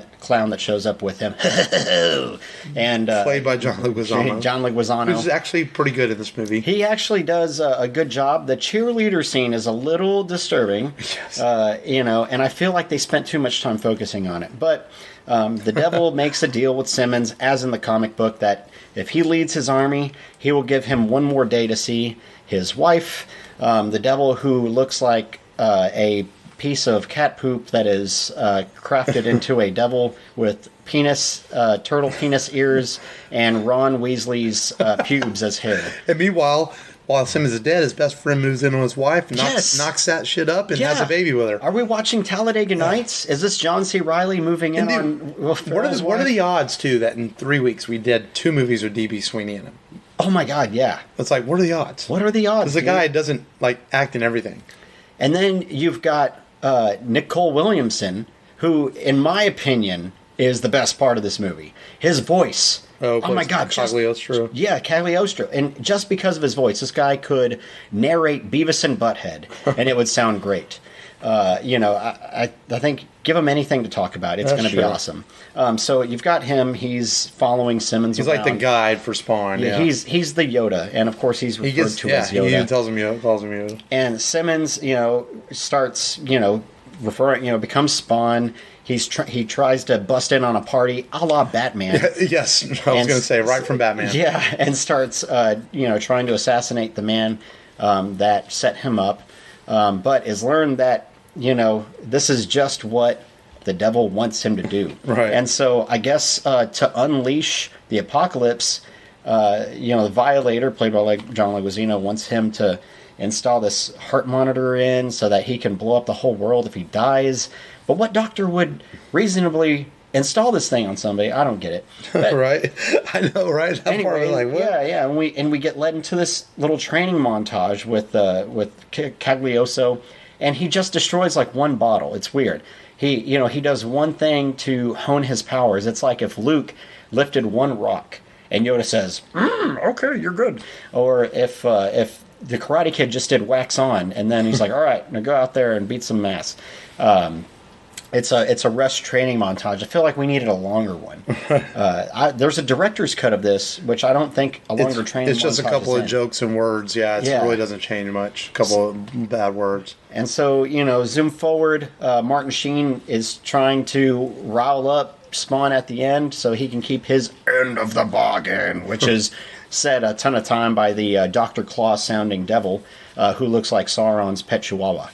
that shows up with him, and played by John Leguizamo. John Leguizamo, who's actually pretty good in this movie. He actually does a good job. The cheerleader scene is a little disturbing, yes. And I feel like they spent too much time focusing on it. But the devil makes a deal with Simmons, as in the comic book, that if he leads his army, he will give him one more day to see his wife. The devil, who looks like a piece of cat poop that is crafted into a devil with turtle penis ears and Ron Weasley's pubes as hair. And meanwhile, while Simmons is dead, his best friend moves in on his wife, knocks that shit up, and has a baby with her. Are we watching Talladega Nights? Is this John C. Reilly moving in on what are the odds, too, that in 3 weeks we did 2 movies with D.B. Sweeney in them? Oh, my God, yeah. It's like, what are the odds? What are the odds? Because the guy doesn't, act in everything. And then you've got Nicole Williamson, who, in my opinion, is the best part of this movie. His voice. Oh my God. Cagliostro. Cagliostro. And just because of his voice, this guy could narrate Beavis and Butthead, and it would sound great. I think give him anything to talk about. It's going to be awesome. So you've got him. He's following Simmons He's around. like the guide for Spawn. Yeah. He's the Yoda. And, of course, he's referred to as Yoda. He even calls him Yoda. And Simmons, starts, becomes Spawn. He tries to bust in on a party, a la Batman. Yes, I was going to say, right from Batman. Yeah, and starts, trying to assassinate the man that set him up, but is learned that, this is just what the devil wants him to do. Right. And so I guess to unleash the apocalypse, the Violator, played by John Leguizamo, wants him to install this heart monitor in so that he can blow up the whole world if he dies. But what doctor would reasonably install this thing on somebody? I don't get it. But right? I know, right? Anyway, what? Yeah. And we get led into this little training montage with Cagliostro, and he just destroys one bottle. It's weird. He does one thing to hone his powers. It's like if Luke lifted one rock, and Yoda says, "Okay, you're good," or if the Karate Kid just did wax on, and then he's like, "All right, now go out there and beat some ass." It's a rest training montage. I feel like we needed a longer one. There's a director's cut of this, which I don't think a longer training montage. It's just a couple of jokes and words. Yeah, it really doesn't change much. A couple of bad words. And so, zoom forward. Martin Sheen is trying to rile up Spawn at the end so he can keep his end of the bargain, which is said a ton of time by the Dr. Claus sounding devil, who looks like Sauron's pet chihuahua.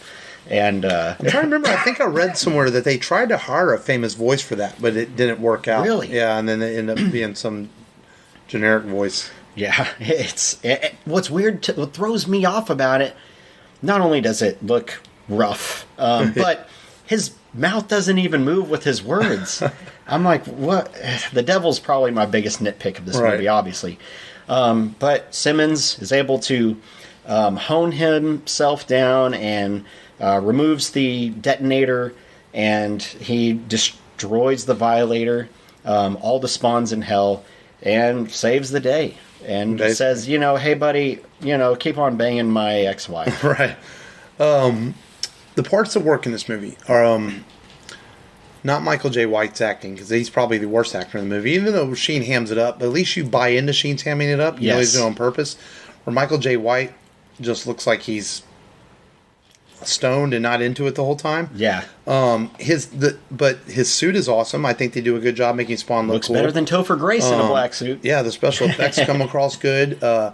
And I'm trying to remember. I think I read somewhere that they tried to hire a famous voice for that, but it didn't work out. Really? Yeah, and then it ended up being some generic voice. yeah, what's weird, what throws me off about it, not only does it look rough, but his mouth doesn't even move with his words. I'm like, what? The devil's probably my biggest nitpick of this movie, obviously. But Simmons is able to hone himself down and removes the detonator, and he destroys the Violator, all the spawns in hell, and saves the day. And says, hey, buddy, keep on banging my ex-wife. Right. The parts that work in this movie are not Michael Jai White's acting, because he's probably the worst actor in the movie. Even though Sheen hams it up, but at least you buy into Sheen's hamming it up. You know he's doing it on purpose. Where Michael Jai White just looks like he's stoned and not into it the whole time. Yeah. But his suit is awesome. I think they do a good job making Spawn look cool. Looks better than Topher Grace in a black suit. Yeah, the special effects come across good. The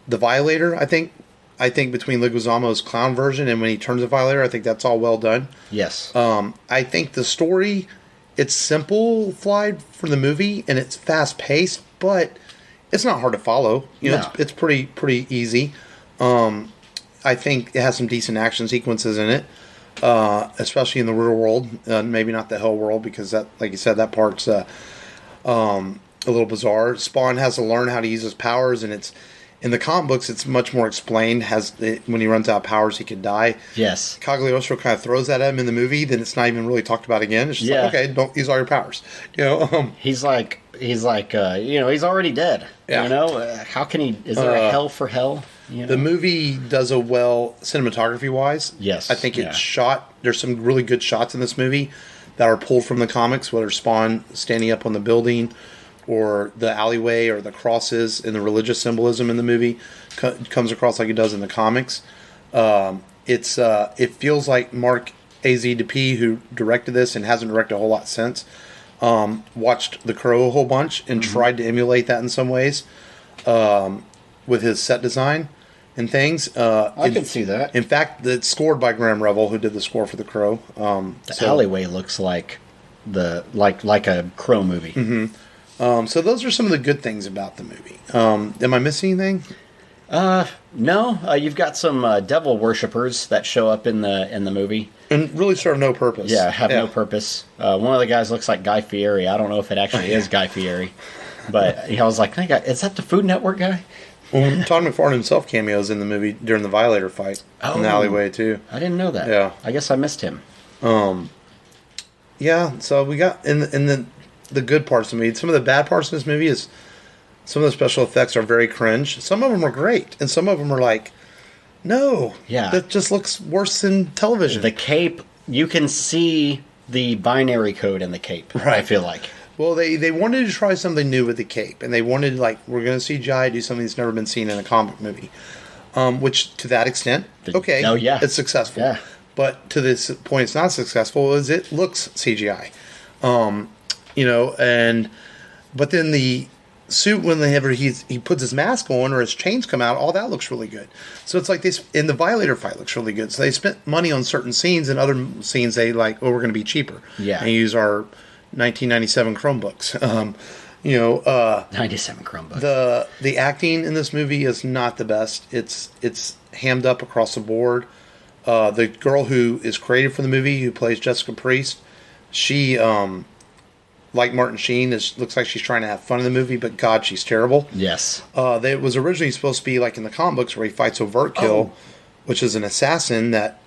Violator, I think between Leguizamo's clown version and when he turns the Violator, I think that's all well done. Yes. I think the story, it's simplified for the movie and it's fast paced, but it's not hard to follow. It's pretty easy. I think it has some decent action sequences in it, especially in the real world. Maybe not the hell world, because that, like you said, that part's a little bizarre. Spawn has to learn how to use his powers, and it's in the comic books. It's much more explained. When he runs out of powers, he could die. Yes. Cagliostro kind of throws that at him in the movie. Then it's not even really talked about again. It's just like, okay, don't use all your powers. He's already dead. Yeah. How can he? Is there a hell for hell? The movie does a well cinematography-wise. Yes. I think it's shot. There's some really good shots in this movie that are pulled from the comics, whether Spawn standing up on the building or the alleyway or the crosses and the religious symbolism in the movie comes across like it does in the comics. It feels like Mark A.Z.D.P., who directed this and hasn't directed a whole lot since, watched The Crow a whole bunch and tried to emulate that in some ways with his set design and things. I can see that. In fact, it's scored by Graham Revel, who did the score for The Crow. The alleyway looks like like a Crow movie. Mm-hmm. So those are some of the good things about the movie. Am I missing anything? No. You've got some devil worshippers that show up in the movie. And really serve no purpose. Yeah, have no purpose. One of the guys looks like Guy Fieri. I don't know if it actually is Guy Fieri. But I was like, is that the Food Network guy? Well, Todd McFarlane himself cameos in the movie during the Violator fight in the alleyway, too. I didn't know that. Yeah. I guess I missed him. Yeah, so we got in the good parts of the movie. Some of the bad parts of this movie is some of the special effects are very cringe. Some of them are great, and some of them are like, no. Yeah. That just looks worse than television. The cape, you can see the binary code in the cape, right. I feel like. Well, they wanted to try something new with the cape, and they wanted, we're going to see Jai do something that's never been seen in a comic movie. Which, to that extent, okay, it's successful. Yeah. But to this point, it's not successful, as it looks CGI. But then the suit, whenever he puts his mask on or his chains come out, all that looks really good. So it's like this, and the Violator fight looks really good. So they spent money on certain scenes, and other scenes they we're going to be cheaper. Yeah. And use our 1997 Chromebooks. 97 Chromebooks. The acting in this movie is not the best. It's hammed up across the board. The girl who is created for the movie, who plays Jessica Priest, she, like Martin Sheen, looks like she's trying to have fun in the movie, but God, she's terrible. Yes. It was originally supposed to be like in the comic books where he fights Overt Kill, which is an assassin that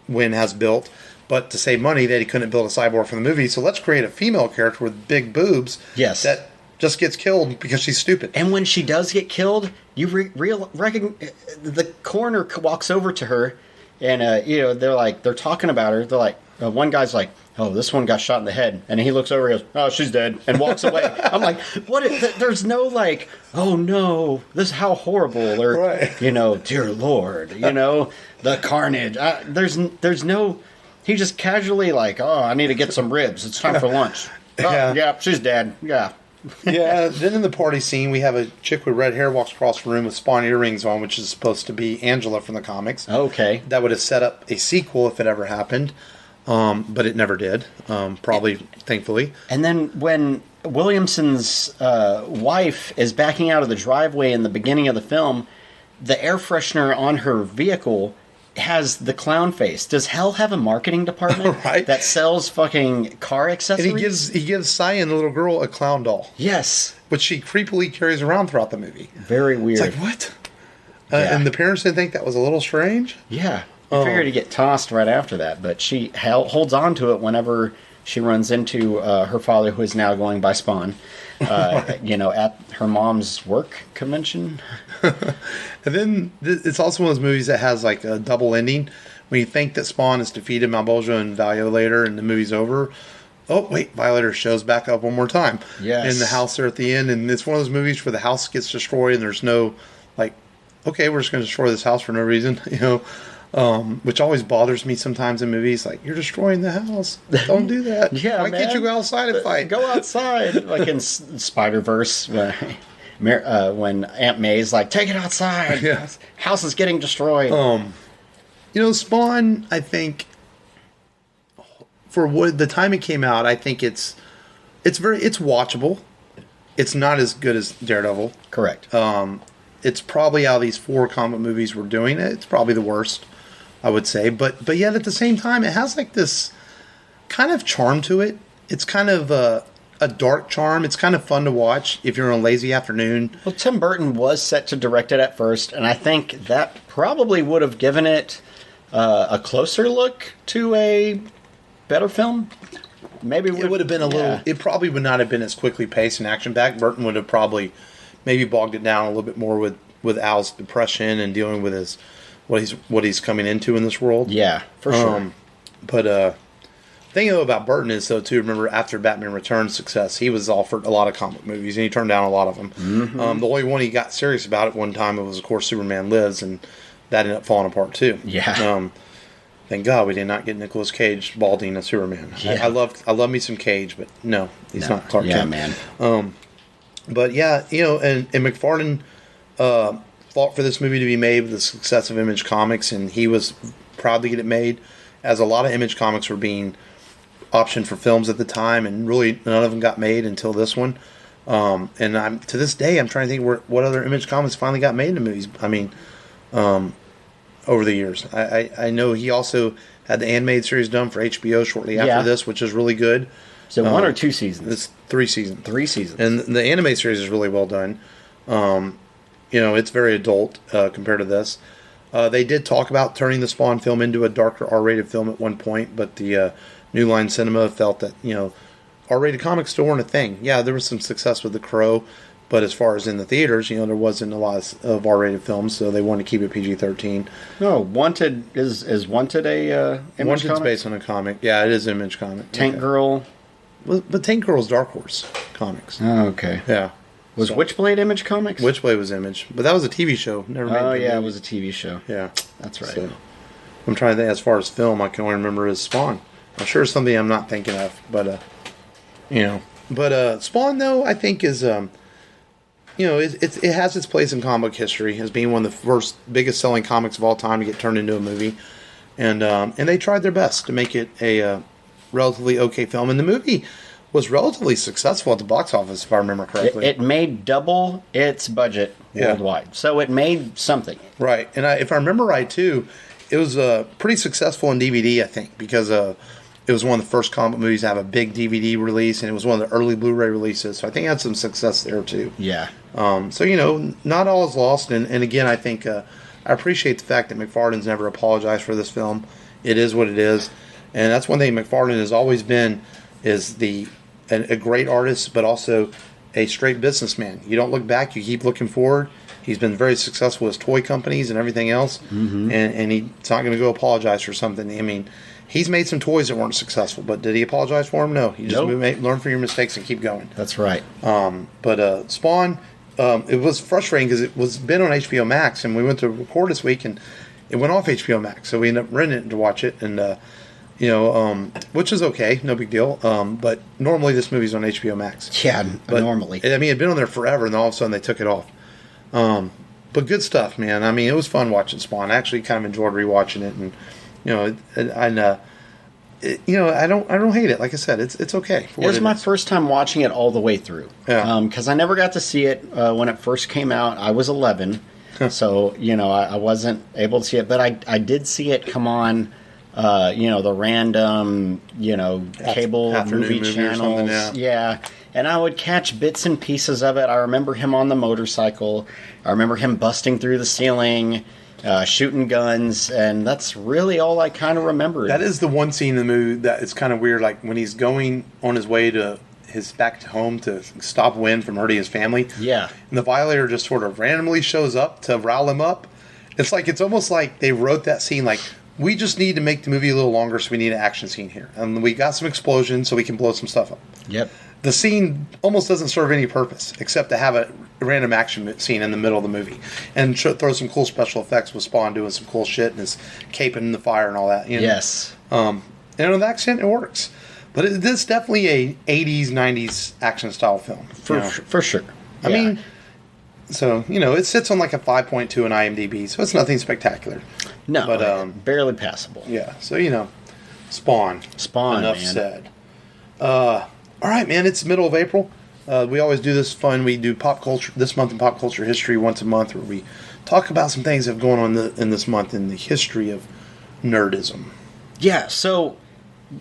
Wynn has built. But to save money, that he couldn't build a cyborg for the movie, so let's create a female character with big boobs. Yes. That just gets killed because she's stupid. And when she does get killed, you the coroner walks over to her, and they're talking about her. They're like, one guy's like, "Oh, this one got shot in the head," and he looks over and goes, "Oh, she's dead," and walks away. I'm like, what? There's no like, oh no, this how horrible, or right. Dear Lord, the carnage. There's no. He just casually like, oh, I need to get some ribs. It's time for lunch. Oh, yeah, she's dead. Yeah. Yeah, then in the party scene, we have a chick with red hair walks across the room with Spawn earrings on, which is supposed to be Angela from the comics. Okay. That would have set up a sequel if it ever happened, but it never did, probably, thankfully. And then when Williamson's wife is backing out of the driveway in the beginning of the film, the air freshener on her vehicle has the clown face. Does hell have a marketing department Right. that sells fucking car accessories? And he gives Cyan, the little girl, a clown doll, Yes. which she creepily carries around throughout the movie. Very weird. It's like, what? Yeah. And the parents didn't think that was a little strange? Yeah. I figured he'd get tossed right after that, but she holds on to it whenever she runs into her father, who is now going by Spawn, at her mom's work convention. And then it's also one of those movies that has like a double ending. When you think that Spawn has defeated Malbolgia and Violator and the movie's over, oh, wait, Violator shows back up one more time. Yes. In the house there at the end. And it's one of those movies where the house gets destroyed and there's no, like, okay, we're just going to destroy this house for no reason, which always bothers me sometimes in movies. Like, you're destroying the house. Don't do that. Yeah, Why can't you go outside and fight? Go outside. Like in Spider-Verse, when Aunt May's like, take it outside. Yeah. House is getting destroyed. Spawn, I think, for the time it came out, I think it's watchable. It's not as good as Daredevil. Correct. It's probably out of these 4 comic movies we're doing, it's probably the worst, I would say. But yet at the same time, it has like this kind of charm to it. It's kind of a dark charm. It's kind of fun to watch if you're on a lazy afternoon. Well, Tim Burton was set to direct it at first, and I think that probably would have given it a closer look to a better film. Maybe It would have been a little. It probably would not have been as quickly paced and action packed. Burton would have probably maybe bogged it down a little bit more with Al's depression and dealing with what he's coming into in this world. Yeah, for sure. But the thing though about Burton is though too. Remember after Batman Returns success, he was offered a lot of comic movies and he turned down a lot of them. Mm-hmm. The only one he got serious about at one time was of course Superman Lives, and that ended up falling apart too. Yeah. Thank God we did not get Nicolas Cage balding as Superman. Yeah. I love me some Cage, but no, he's not Clark Kent. man. But yeah, and McFarlane fought for this movie to be made with the success of Image Comics, and he was proud to get it made, as a lot of Image Comics were being optioned for films at the time, and really none of them got made until this one. And to this day, I'm trying to think what other Image Comics finally got made into movies. I mean, over the years, I know he also had the animated series done for HBO shortly after this, which is really good. So 1 or 2 seasons? It's 3 seasons. 3 seasons. And the anime series is really well done. It's very adult compared to this. They did talk about turning the Spawn film into a darker R-rated film at one point, but the New Line Cinema felt that, R-rated comics still weren't a thing. Yeah, there was some success with The Crow, but as far as in the theaters, there wasn't a lot of R-rated films, so they wanted to keep it PG-13. No, Wanted is Wanted a Image Wanted's comic? based on a comic. Yeah, it is an Image comic. Tank Okay. Girl. But Tank Girl's Dark Horse Comics. Oh, okay. Yeah. Was Witchblade Image Comics? Witchblade was Image, but that was a TV show. Never made Oh, it. yeah, it was a TV show. Yeah. That's right. So, I'm trying to think, as far as film, I can only remember as Spawn. I'm sure it's something I'm not thinking of, but Spawn though I think is it has its place in comic history as being one of the first biggest selling comics of all time to get turned into a movie, and they tried their best to make it a relatively okay film, and the movie was relatively successful at the box office if I remember correctly. It made double its budget worldwide, so it made something. Right, and if I remember right too, it was pretty successful in DVD, I think, because it was one of the first comic movies to have a big DVD release, and it was one of the early Blu-ray releases, so I think it had some success there too. Yeah. So, not all is lost, and again, I think I appreciate the fact that McFarlane's never apologized for this film. It is what it is, and that's one thing McFarlane has always been, is a great artist, but also a straight businessman. You don't look back, you keep looking forward. He's been very successful with his toy companies and everything else, and he's not going to go apologize for something. I mean, he's made some toys that weren't successful, but did he apologize for them? No. He just learn from your mistakes and keep going. That's right. But Spawn, it was frustrating because it was been on HBO Max, and we went to record this week, and it went off HBO Max, so we ended up renting it to watch it, and Which is okay, no big deal. But normally this movie's on HBO Max. Yeah, But, normally. I mean, it'd been on there forever, and then all of a sudden they took it off. But good stuff, man. I mean, it was fun watching Spawn. I actually kind of enjoyed rewatching it, I don't hate it. Like I said, it's okay. It was my first time watching it all the way through. Yeah. Because I never got to see it when it first came out. I was 11, so I wasn't able to see it. But I did see it come on. The random, cable movie channels. Yeah. And I would catch bits and pieces of it. I remember him on the motorcycle. I remember him busting through the ceiling, shooting guns, and that's really all I kind of remember. That is the one scene in the movie that it's kind of weird, like when he's going on his way to his back to home to stop Wynn from hurting his family. Yeah. And the Violator just sort of randomly shows up to rile him up. It's almost like they wrote that scene like, we just need to make the movie a little longer, so we need an action scene here. And we got some explosions so we can blow some stuff up. Yep. The scene almost doesn't serve any purpose except to have a random action scene in the middle of the movie and throw some cool special effects with Spawn doing some cool shit and his caping in the fire and all that. Yes. And to that extent, it works. But it's definitely a 80s, 90s action style film. For sure. I mean, so, it sits on like a 5.2 on IMDb, so it's nothing spectacular. No, but barely passable. Yeah, so, Spawn. Enough man. said. All right, man, it's the middle of April. We always do this fun. We do pop culture this month in pop culture history once a month, where we talk about some things that have gone on in this month in the history of nerdism. Yeah, so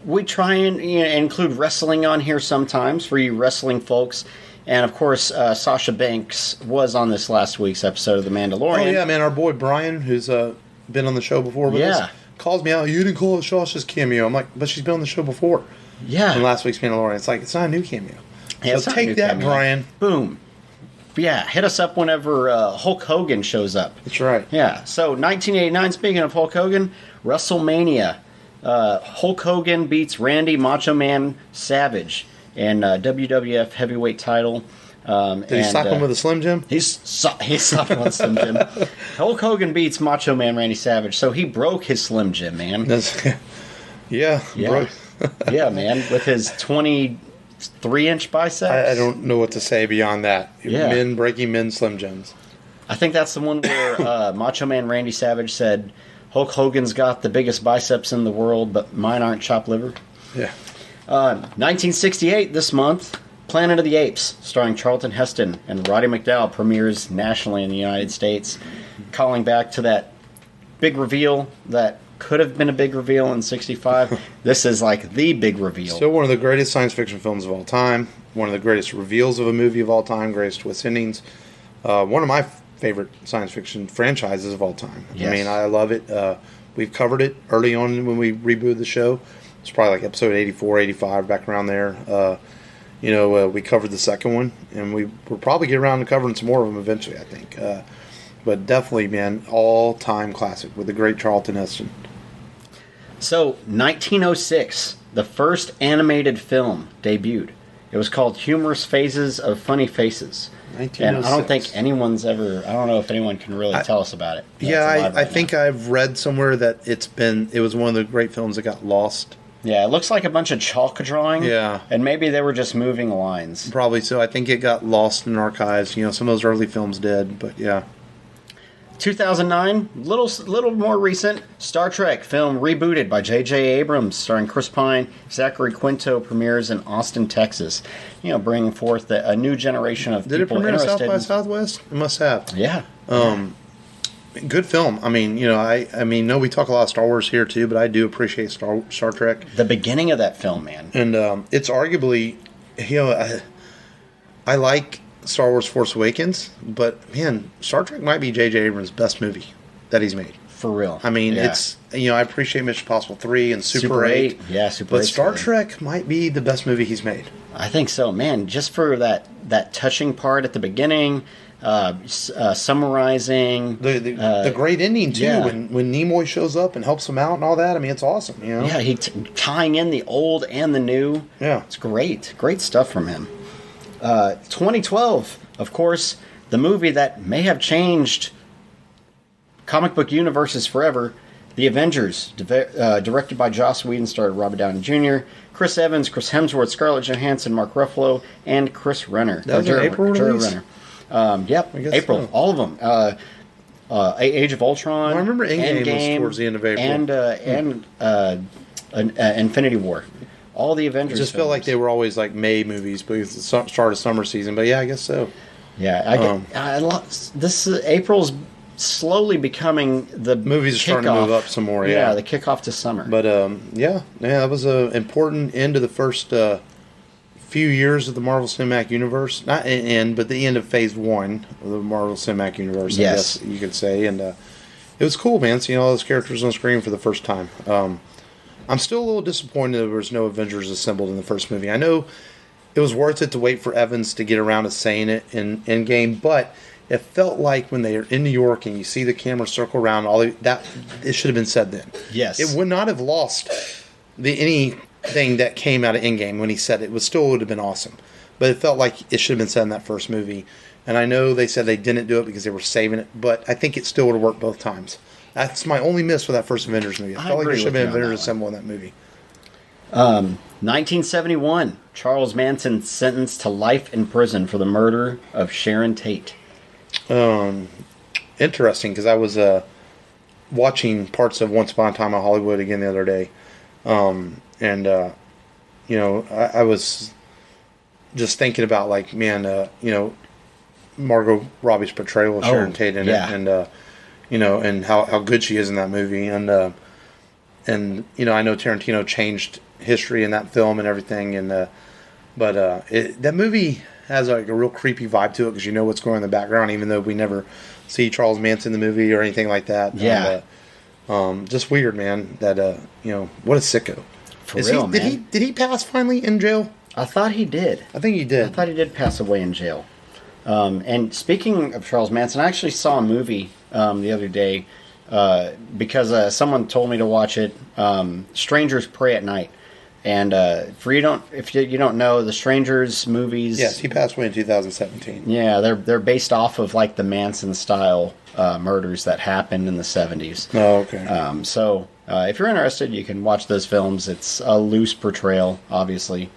we try and include wrestling on here sometimes for you wrestling folks. And, of course, Sasha Banks was on this last week's episode of The Mandalorian. Oh, yeah, man, our boy Brian, who's been on the show before with us, calls me out, you didn't call it Sasha's cameo. I'm like, but she's been on the show before. Yeah. In last week's Mandalorian. It's like, it's not a new cameo. Yeah, so take that, cameo. Brian. Boom. Yeah, hit us up whenever Hulk Hogan shows up. That's right. Yeah, so 1989, speaking of Hulk Hogan, WrestleMania. Hulk Hogan beats Randy Macho Man Savage in WWF heavyweight title. Did he slap him with a Slim Jim? He's slapped him with a Slim Jim. Hulk Hogan beats Macho Man Randy Savage, so he broke his Slim Jim, man. Yeah. Broke. Yeah, man, with his 23-inch biceps. I don't know what to say beyond that. Yeah. Men breaking men's Slim Jims. I think that's the one where Macho Man Randy Savage said, Hulk Hogan's got the biggest biceps in the world, but mine aren't chopped liver. Yeah. 1968, this month, Planet of the Apes, starring Charlton Heston and Roddy McDowall, premieres nationally in the United States, calling back to that big reveal that could have been a big reveal in 65. This is like the big reveal. Still one of the greatest science fiction films of all time. One of the greatest reveals of a movie of all time. Greatest twist endings. One of my favorite science fiction franchises of all time. Yes. I mean, I love it. We've covered it early on when we rebooted the show. It's probably like episode 84, 85, back around there. We covered the second one, and we'll probably get around to covering some more of them eventually, I think. But definitely, man, all-time classic with the great Charlton Heston. So, 1906, the first animated film debuted. It was called Humorous Phases of Funny Faces. 1906. And I don't think anyone's ever... I don't know if anyone can really tell us about it. I think I've read somewhere that it was one of the great films that got lost. Yeah, it looks like a bunch of chalk drawing. Yeah. And maybe they were just moving lines. Probably so. I think it got lost in archives. Some of those early films did, but yeah. 2009, little more recent, Star Trek film rebooted by J.J. Abrams, starring Chris Pine, Zachary Quinto, premieres in Austin, Texas. Bringing forth a new generation of people interested. Did it premiere South by Southwest? It must have. Yeah. Good film. I mean, we talk a lot of Star Wars here too, but I do appreciate Star Trek. The beginning of that film, man. And it's arguably, I like Star Wars Force Awakens, but man, Star Trek might be J.J. Abrams' best movie that he's made. For real. I mean, it's, I appreciate Mission Impossible 3 and Super 8. Yeah, Super 8. But Star Trek might be the best movie he's made. I think so, man. Just for that touching part at the beginning, summarizing. The great ending, too, yeah. when Nimoy shows up and helps him out and all that. I mean, it's awesome, Yeah, he tying in the old and the new. Yeah. It's great. Great stuff from him. 2012, of course, the movie that may have changed comic book universes forever, The Avengers, directed by Joss Whedon, starred Robert Downey Jr., Chris Evans, Chris Hemsworth, Scarlett Johansson, Mark Ruffalo, and Chris Renner. That was an April release? Yep, April. So. All of them. Age of Ultron. Well, I remember Endgame was towards the end of April. And Infinity War. All the Avengers. It just felt like they were always like May movies because it's the start of summer season. But yeah, I guess so. Yeah, April's slowly becoming the movies are starting to move up some more. Yeah, the kickoff to summer. But that was an important end to the first few years of the Marvel Cinematic Universe. Not an end, but the end of Phase 1 of the Marvel Cinematic Universe. Yes, I guess you could say, and it was cool, man. Seeing all those characters on screen for the first time. I'm still a little disappointed there was no Avengers assembled in the first movie. I know it was worth it to wait for Evans to get around to saying it in Endgame, but it felt like when they are in New York and you see the camera circle around, that it should have been said then. Yes, it would not have lost anything that came out of Endgame when he said it. Would have been awesome, but it felt like it should have been said in that first movie. And I know they said they didn't do it because they were saving it, but I think it still would have worked both times. That's my only miss with that first Avengers movie. I felt like there should have been Avengers assembled in that movie. 1971, Charles Manson sentenced to life in prison for the murder of Sharon Tate. Interesting, because I was watching parts of Once Upon a Time in Hollywood again the other day, I was just thinking about Margot Robbie's portrayal of Sharon Tate in it, and how good she is in that movie, and I know Tarantino changed history in that film and everything, but that movie has like a real creepy vibe to it because you know what's going on in the background, even though we never see Charles Manson in the movie or anything like that. Yeah, and, just weird, man. That what a sicko. For real, man. Did he pass finally in jail? I thought he did. I think he did. I thought he did pass away in jail. And speaking of Charles Manson, I actually saw a movie the other day because someone told me to watch it. Strangers Pray at Night. And if you don't know, the Strangers movies. Yes, he passed away in 2017. Yeah, they're based off of like the Manson style murders that happened in the 70s. Oh, okay. So if you're interested, you can watch those films. It's a loose portrayal, obviously.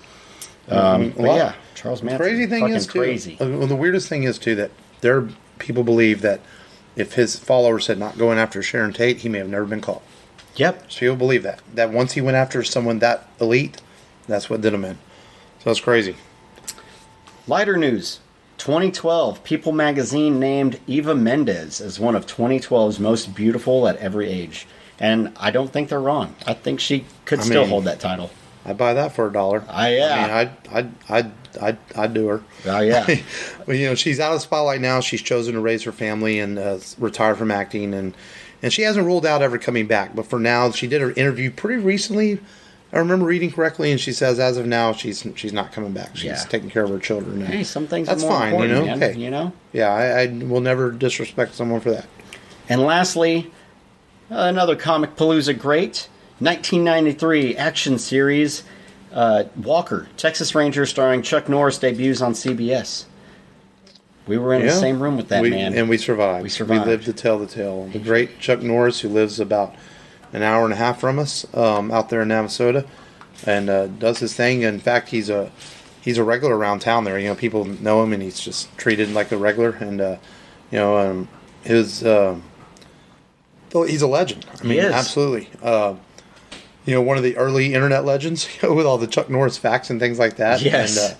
But yeah, Charles Manson. Crazy thing is too. Crazy. Well, the weirdest thing is too that there are people believe that if his followers had not going after Sharon Tate, he may have never been caught. Yep. So people believe that. That once he went after someone that elite, that's what did him in. So it's crazy. Lighter news. 2012, People magazine named Eva Mendes as one of 2012's most beautiful at every age. And I don't think they're wrong. I think she could still hold that title. I'd buy that for $1. I'd do her. Oh, yeah. Well, she's out of the spotlight now. She's chosen to raise her family and retire from acting. And she hasn't ruled out ever coming back. But for now, she did her interview pretty recently. I remember reading correctly, and she says as of now, she's not coming back. She's taking care of her children. And hey, some things that's are more fine, important, man. Hey, you know? Yeah, I will never disrespect someone for that. And lastly, another Comic Palooza great, 1993 action series, Walker, Texas Ranger, starring Chuck Norris, debuts on CBS. We were in the same room with that man. And we survived. We lived to tell the tale. The great Chuck Norris, who lives about an hour and a half from us out there in Navasota, and does his thing. In fact, he's a regular around town there. People know him, and he's just treated like a regular. And, he's a legend. I mean, he is. Absolutely. One of the early internet legends with all the Chuck Norris facts and things like that. Yes.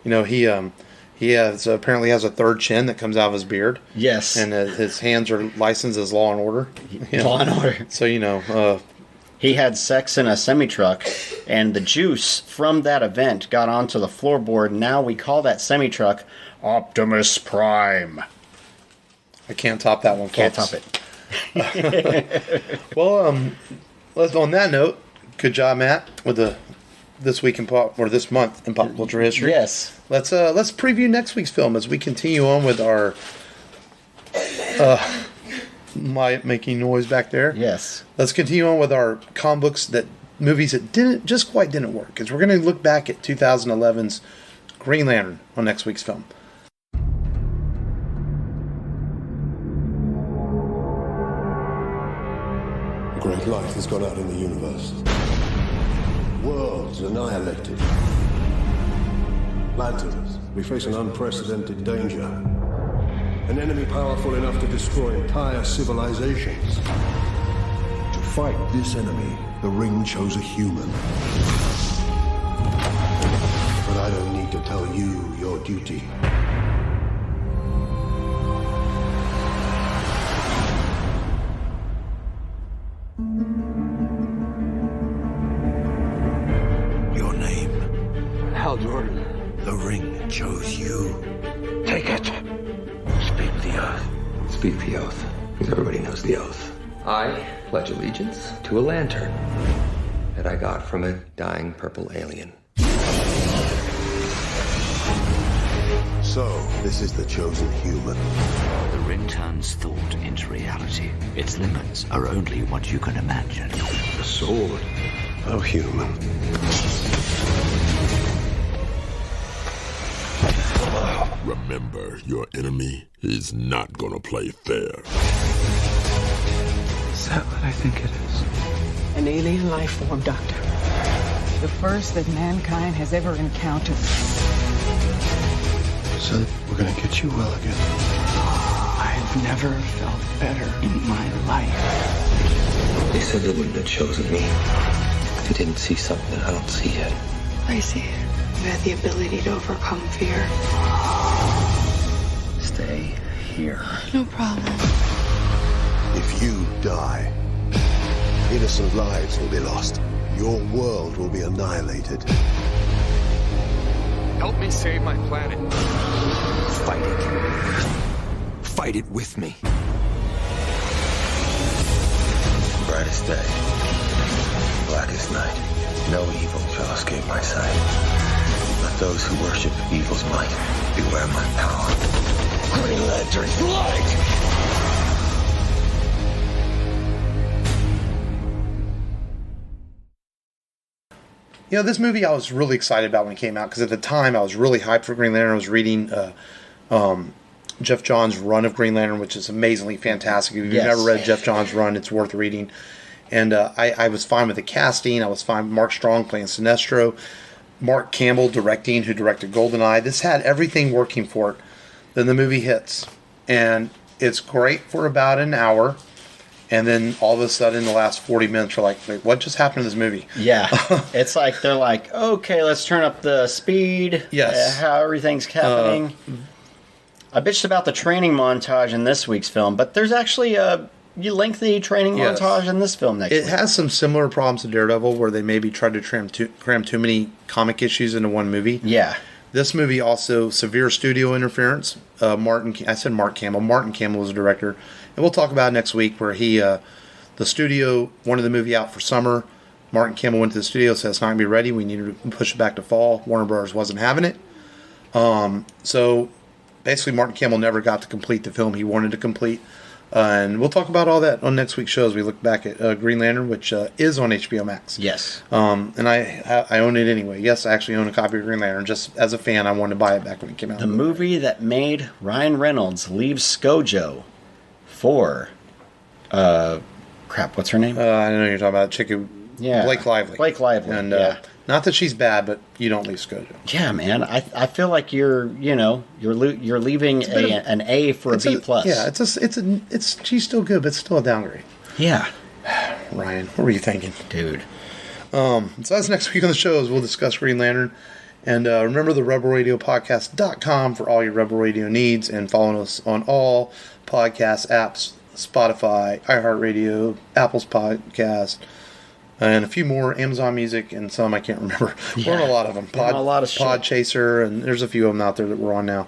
And, he apparently has a third chin that comes out of his beard. Yes. And his hands are licensed as Law and Order. Law and Order. So, he had sex in a semi-truck, and the juice from that event got onto the floorboard. Now we call that semi-truck Optimus Prime. I can't top that one, folks. Can't top it. Well, on that note, good job, Matt, with this week in pop, or this month in pop culture history. Yes. Let's preview next week's film as we continue on with our my making noise back there. Yes. Let's continue on with our comic books movies that didn't quite work, because we're going to look back at 2011's Green Lantern on next week's film. great light has gone out in the universe. Worlds annihilated. Lanterns, we face an unprecedented danger. An enemy powerful enough to destroy entire civilizations. To fight this enemy, the Ring chose a human. But I don't need to tell you your duty. Your name. Hal Jordan. The Ring chose you. Take it. Speak the oath. Speak the oath, because everybody knows the oath. I pledge allegiance to a lantern that I got from a dying purple alien. So, this is the chosen human. The ring turns thought into reality. Its limits are only what you can imagine. The sword of human. Remember, your enemy is not gonna play fair. Is that what I think it is? An alien life form, Doctor. The first that mankind has ever encountered. Son, we're gonna get you well again. I've never felt better in my life. They said they wouldn't have chosen me if they didn't see something that I don't see yet. I see it. You have the ability to overcome fear. Stay here. No problem. If you die, innocent lives will be lost. Your world will be annihilated. Help me save my planet. Fight it. Fight it with me. Brightest day, blackest night. No evil shall escape my sight. Let those who worship evil's might beware my power. Green Lantern's light! You know, this movie I was really excited about when it came out because at the time I was really hyped for Green Lantern. I was reading Jeff Johns' run of Green Lantern, which is amazingly fantastic. If you've Yes. never read Jeff Johns' run, it's worth reading. And I was fine with the casting. I was fine with Mark Strong playing Sinestro. Mark Campbell directing, who directed GoldenEye. This had everything working for it. Then the movie hits. And it's great for about an hour. And then all of a sudden, the last 40 minutes are like, wait, what just happened to this movie? Yeah. It's like they're like, okay, let's turn up the speed. Yes. How everything's happening. I bitched about the training montage in this week's film, but there's actually a lengthy training Yes. montage in this film next It week. has some similar problems to Daredevil, where they maybe tried to cram too many comic issues into one movie. Yeah. This movie also severe studio interference. I said Mark Campbell. Martin Campbell was the director, and we'll talk about it next week. Where the studio wanted the movie out for summer. Martin Campbell went to the studio, said it's not gonna be ready. We needed to push it back to fall. Warner Brothers wasn't having it. So basically, Martin Campbell never got to complete the film he wanted to complete. And we'll talk about all that on next week's show as we look back at Green Lantern, which is on HBO Max. Yes. And I own it anyway. Yes, I actually own a copy of Green Lantern. Just as a fan, I wanted to buy it back when it came out. The movie that made Ryan Reynolds leave ScarJo for, what's her name? I know you're talking about Chicken. Yeah. Blake Lively. Blake Lively, And yeah. not that she's bad, but you don't leave ScarJo. Yeah, man. I feel like you're leaving an A for a B plus. Yeah, she's still good, but it's still a downgrade. Yeah. Ryan, what were you thinking? Dude. So that's next week on the show as we'll discuss Green Lantern. And remember the RebelRadioPodcast.com for all your Rebel Radio needs, and follow us on all podcast apps, Spotify, iHeartRadio, Apple's Podcast, and a few more, Amazon Music, and some I can't remember. We're on a lot of them. A lot of shit. Podchaser, and there's a few of them out there that we're on now.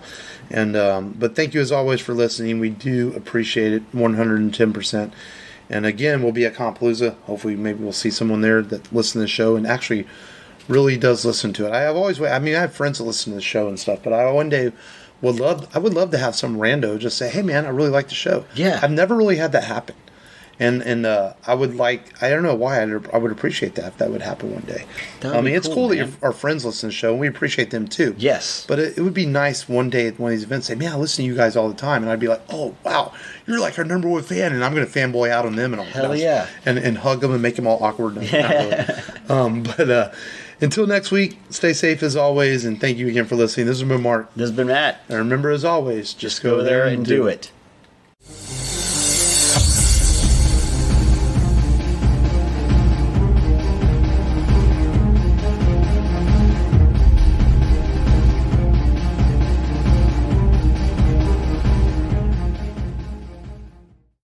And but thank you as always for listening. We do appreciate it 110%. And again, we'll be at Compalooza. Hopefully, maybe we'll see someone there that listens to the show and actually really does listen to it. I have friends that listen to the show and stuff, but I would love to have some rando just say, hey man, I really like the show. Yeah. I've never really had that happen. And I would like, I don't know why, I would appreciate that if that would happen one day. I mean, it's cool that our friends listen to the show, and we appreciate them too. Yes. But it would be nice one day at one of these events to say, man, I listen to you guys all the time. And I'd be like, oh, wow, you're like our number one fan. And I'm going to fanboy out on them and all. Hell yeah. And hug them and make them all awkward. But until next week, stay safe as always. And thank you again for listening. This has been Mark. This has been Matt. And remember, as always, just go there and do it.